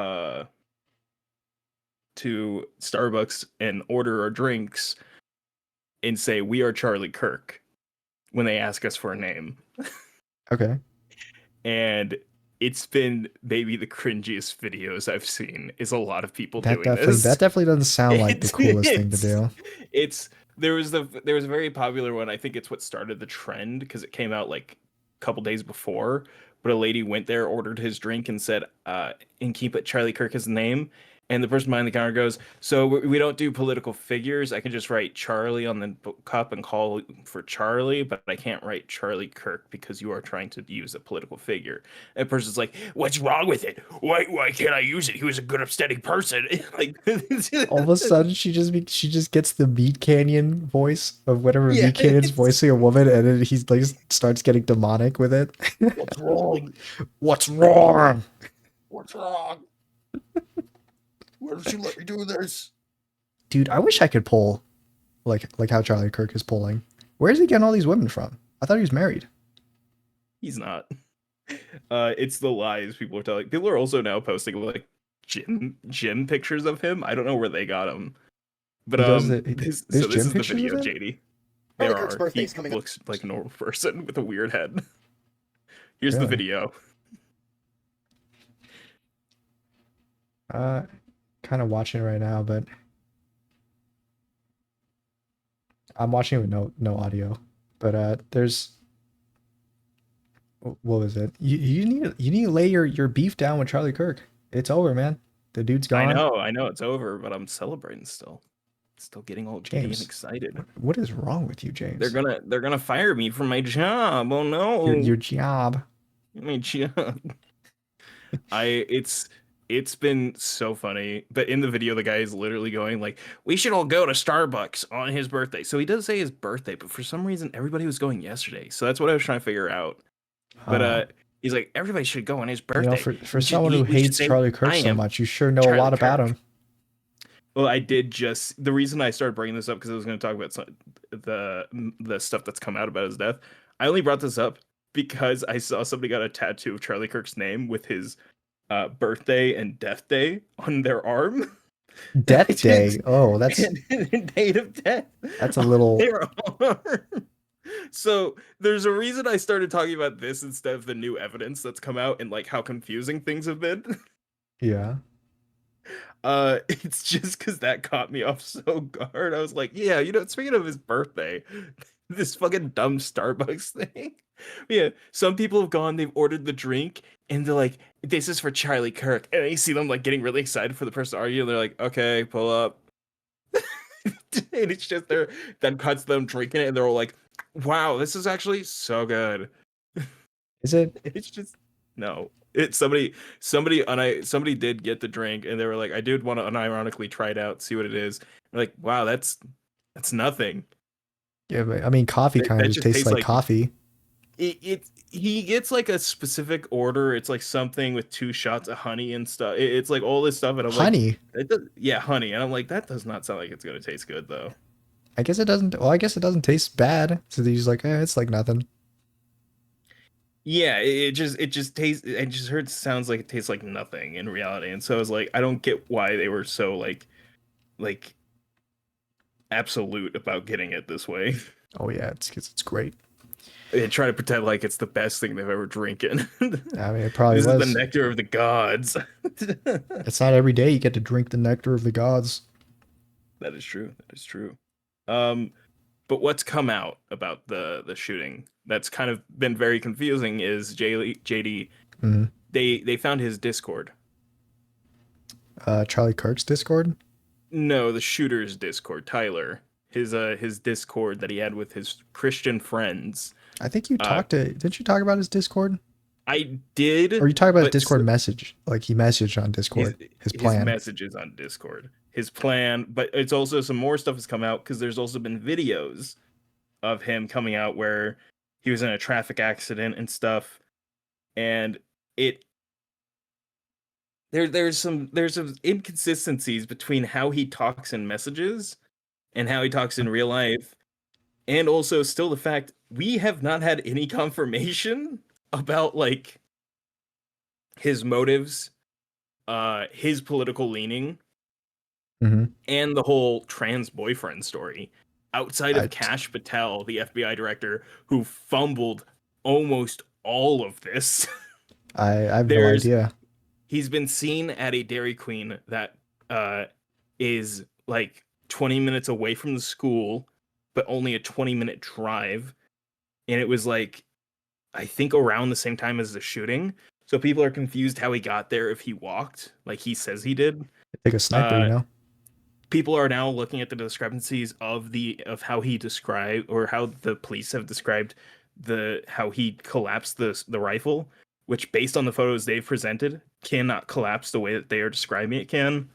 Starbucks and order our drinks and say we are Charlie Kirk when they ask us for a name. Okay. And it's been maybe the cringiest videos I've seen is a lot of people doing this. That definitely doesn't sound like the It's coolest thing to it's do. it's there was a very popular one. I think it's what started the trend because it came out like a couple days before. But a lady went there, ordered his drink, and said, "And keep it Charlie Kirk his name." And the person behind the counter goes, "So we don't do political figures. I can just write Charlie on the cup and call for Charlie, but I can't write Charlie Kirk because you are trying to use a political figure." And the person's like, "What's wrong with it? Why can't I use it? He was a good, upstanding person." Like, All of a sudden, she just gets the Meat Canyon voice of whatever yeah, Meat Canyon's voicing a woman, and then he's like starts getting demonic with it. what's wrong? What's wrong? What's wrong? Why don't you let me do this? Dude, I wish I could pull like how Charlie Kirk is pulling. Where's he getting all these women from? I thought he was married. He's not. It's the lies people are telling. People are also now posting like gym pictures of him. I don't know where they got him, but He does there's this gym is the pictures of video, it? JD. Charlie There Kirk's are. He birthday's coming up. looks like a normal person with a weird head. Here's the Really? video. Kind of watching it right now, but I'm watching it with no audio. But there's what was it? You need to lay your beef down with Charlie Kirk. It's over, man. The dude's gone. I know it's over, but I'm celebrating still. Still getting all giddy and James, excited. what is wrong with you, James? They're gonna fire me from my job. Oh no. Your job. My job. It's been so funny. But in the video, the guy is literally going like, "We should all go to Starbucks on his birthday." So he does say his birthday, but for some reason everybody was going yesterday. So that's what I was trying to figure out. But he's like, everybody should go on his You know, birthday. for someone who We should hates say, Charlie Kirk "I so am much, you sure know a Charlie lot about Kirk." him. Well, I did just the reason I started bringing this up because I was going to talk about the stuff that's come out about his death. I only brought this up because I saw somebody got a tattoo of Charlie Kirk's name with his birthday and death day on their arm. Death Day. Oh, that's and date of death. a little. Their arm. So there's a reason I started talking about this instead of the new evidence that's come out and like how confusing things have been. Yeah. It's just because that caught me off so guard. I was like, yeah, you know, speaking of his birthday, this fucking dumb Starbucks thing. Yeah, some people have gone, they've ordered the drink, and they're like, "This is for Charlie Kirk," and you see them like getting really excited for the person to argue, and they're like, "Okay, pull up," and it's just there. Then cuts them drinking it, and they're all like, "Wow, this is actually so good." Is it? It's just no. It's somebody did get the drink, and they were like, "I did want to unironically try it out, see what it is." I'm like, wow, that's nothing. Yeah, but I mean, coffee kind of That just just tastes tastes like like coffee. it. He gets like a specific order. It's like something with 2 shots of honey and stuff. It's like all this stuff, and I'm like, Honey. yeah, honey, and I'm like, that does not sound like it's gonna taste good though. I guess it doesn't. Well, I guess it doesn't taste bad. So he's like, it's like nothing. Yeah, it just tastes. I just heard sounds like it tastes like nothing in reality, and so I was like, I don't get why they were so like absolute about getting it this way. Oh yeah, it's 'cause it's great. They try to pretend like it's the best thing they've ever drinking. I mean, it probably This is the was. nectar of the gods. It's not every day you get to drink the nectar of the gods. That is true. That is true. But what's come out about the shooting that's kind of been very confusing is JD. Mhm. They found his Discord. Charlie Kirk's Discord. No, the shooter's Discord. Tyler, his Discord that he had with his Christian friends. I think you Uh, talked to. Didn't you talk about his Discord? I did, Or you talk about his but Discord message? Like he messaged on Discord his his plan. messages on Discord, his plan, but it's also some more stuff has come out because there's also been videos of him coming out where he was in a traffic accident and stuff, and it there's some inconsistencies between how he talks in messages and how he talks in real life, and also still the fact we have not had any confirmation about like his motives, his political leaning, Mm-hmm. and the whole trans boyfriend story outside I, of Kash Patel, the FBI director, who fumbled almost all of this. I have no There's idea. He's been seen at a Dairy Queen that is like 20 minutes away from the school, but only a 20-minute drive. And it was like, I think around the same time as the shooting. So people are confused how he got there if he walked, like he says he did. Like a sniper, Uh, you know. People are now looking at the discrepancies of how he described, or how the police have described how he collapsed the rifle, which based on the photos they've presented cannot collapse the way that they are describing it can.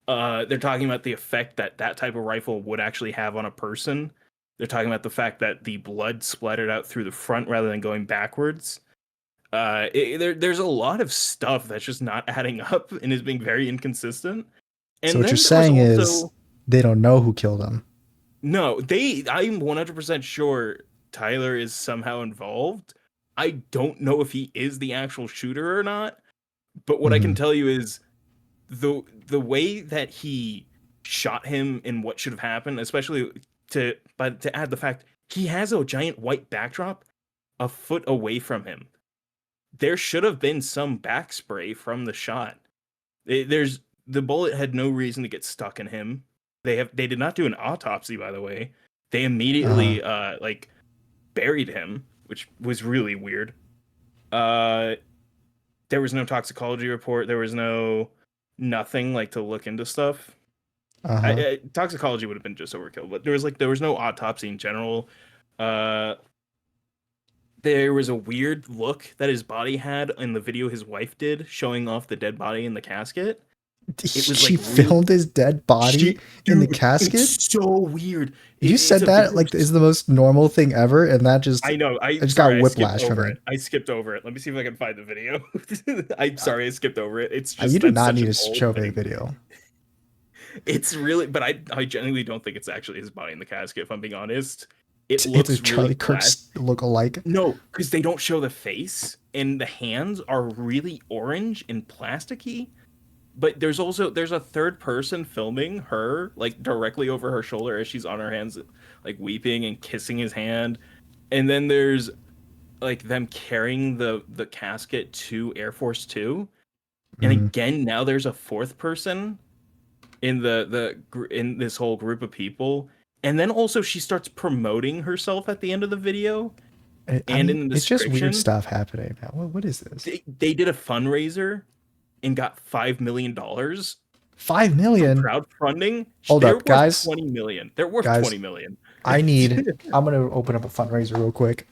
They're talking about the effect that type of rifle would actually have on a person. They're talking about the fact that the blood splattered out through the front rather than going backwards. There's a lot of stuff that's just not adding up and is being very inconsistent. So And what you're then there was saying is also they don't know who killed him. no, I'm 100% sure Tyler is somehow involved. I don't know if he is the actual shooter or not, but what I can Mhm. tell you is the way that he shot him and what should have happened, especially to add the fact he has a giant white backdrop a foot away from him. There should have been some back spray from the shot. There's the bullet had no reason to get stuck in him. They did not do an autopsy, by the way. They Uh-huh. immediately like buried him, which was really weird. Uh there was no toxicology report. There was nothing like to look into stuff. Uh-huh. Toxicology would have been just overkill, but there was no autopsy in general. Uh there was a weird look that his body had in the video his wife did, showing off the dead body in the casket. It was She like real. filmed his dead body in the Dude, casket. it's so weird. You It's said a that video. like is the most normal thing ever, and that just I know. I I just got sorry. I skipped whiplash from over it. it. I skipped over it. Let me see if I can find the video. I'm sorry. I skipped over it. It's You just do that's not such need an to old show me the thing. video. It's really, but I genuinely don't think it's actually his body in the casket. If I'm being honest, it It's a looks really Charlie flat. Kirk's look-alike. No, because they don't show the face, and the hands are really orange and plasticky. But there's a third person filming her like directly over her shoulder as she's on her hands, like weeping and kissing his hand. And then there's like them carrying the casket to Air Force Two. And Mhm. again, now there's a fourth person in in this whole group of people, And then also she starts promoting herself at the end of the video I and mean, in the it's just weird description. stuff happening now. What is this? They did a fundraiser and got $5 million 5 million. crowdfunding. Hold They're up, worth guys. 20 million. They're worth Guys, 20 million. I'm gonna open up a fundraiser real quick.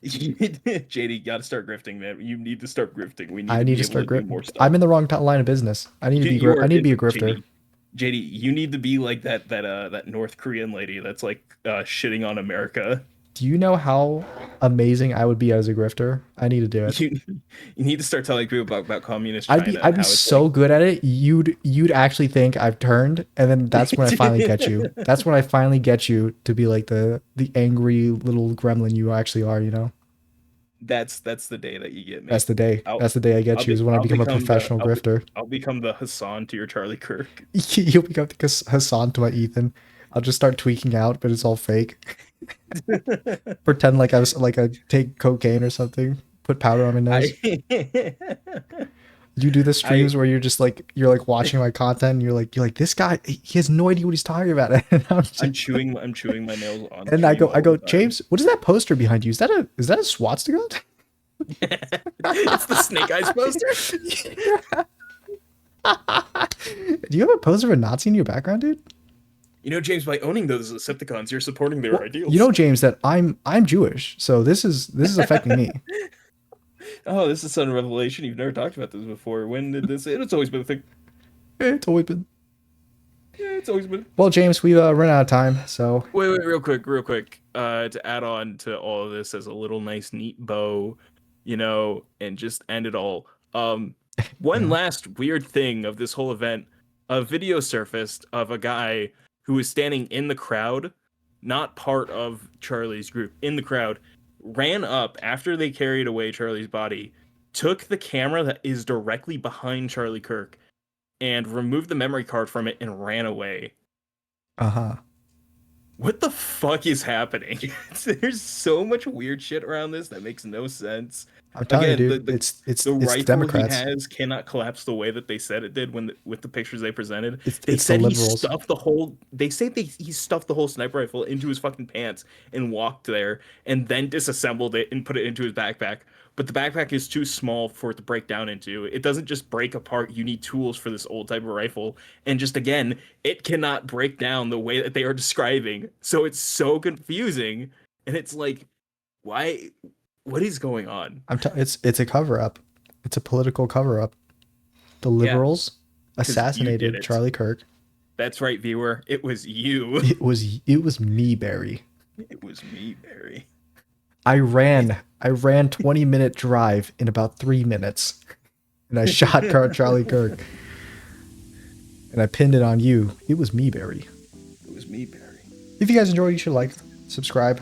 JD, you gotta start grifting, man. You need to start grifting. We need I to need be to able to start do more stuff. I'm in the wrong line of business. I need to be I need to be a grifter. JD, you need to be like that North Korean lady that's like shitting on America. Do you know how amazing I would be as a grifter? I need to do it. You need to start telling people about communist China. I'd be so good at it. You'd actually think I've turned, and then that's when I finally get you. That's when I finally get you to be like the angry little gremlin you actually are. You know. That's the day that you get me. That's the day. That's the day I get you is when I become a professional grifter. I'll become the Hassan to your Charlie Kirk. You'll become the Hassan to my Ethan. I'll just start tweaking out, but it's all fake. Pretend like I was like I take cocaine or something. Put powder on my nose. You do the streams where you're like watching my content and you're like this guy, he has no idea what he's talking about. And I'm chewing my nails on. And I go James, what is that poster behind you? Is that a swastika? It's the Snake Eyes poster. Do you have a poster of a Nazi in your background, dude? You know, James, by owning those Decepticons, you're supporting their ideals. You know, James, that I'm Jewish, so this is affecting me. Oh, this is a sudden revelation. You've never talked about this before. When did this? It's always been a thing. It's always been. Yeah, it's always been. Well, James, we've run out of time, so. Wait, real quick. To add on to all of this as a little nice, neat bow, you know, and just end it all. One last weird thing of this whole event: a video surfaced of a guy who was standing in the crowd, not part of Charlie's group, in the crowd, ran up after they carried away Charlie's body, took the camera that is directly behind Charlie Kirk, and removed the memory card from it and ran away. Uh-huh. What the fuck is happening? There's so much weird shit around this that makes no sense. I'm telling you, dude, it's the rifle Democrats. he has cannot collapse the way that they said it did with the pictures they presented. They said he stuffed the whole. They say he stuffed the whole sniper rifle into his fucking pants and walked there, and then disassembled it and put it into his backpack. But the backpack is too small for it to break down into. It doesn't just break apart. You need tools for this old type of rifle, and just again, it cannot break down the way that they are describing. So it's so confusing, and it's like, why? What is going on? It's a cover up. It's a political cover up. The liberals assassinated Charlie Kirk. That's right, viewer. It was you. It was me, Barry. It was me, Barry. I ran 20-minute drive in about 3 minutes, and I shot Charlie Kirk, and I pinned it on you. It was me, Barry. It was me, Barry. If you guys enjoyed, you should like, subscribe.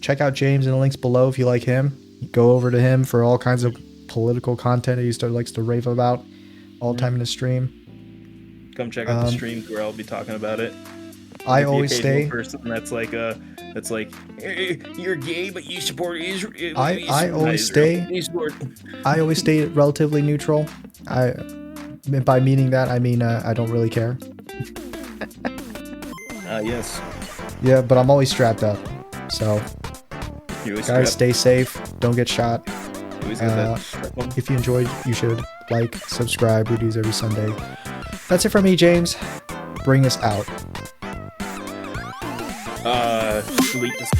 Check out James in the links below if you like him. Go over to him for all kinds of political content he likes to rave about all the time in his stream. Come check out the streams where I'll be talking about it. I always stay. Person that's like hey, you're gay but you support Israel. I always stay. I always stay relatively neutral. By meaning that I mean I don't really care. Yes. Yeah, but I'm always strapped up. So guys, stay safe. Don't get shot. If you enjoyed, you should like, subscribe. We do these every Sunday. That's it from me, James. Bring us out. Delete this.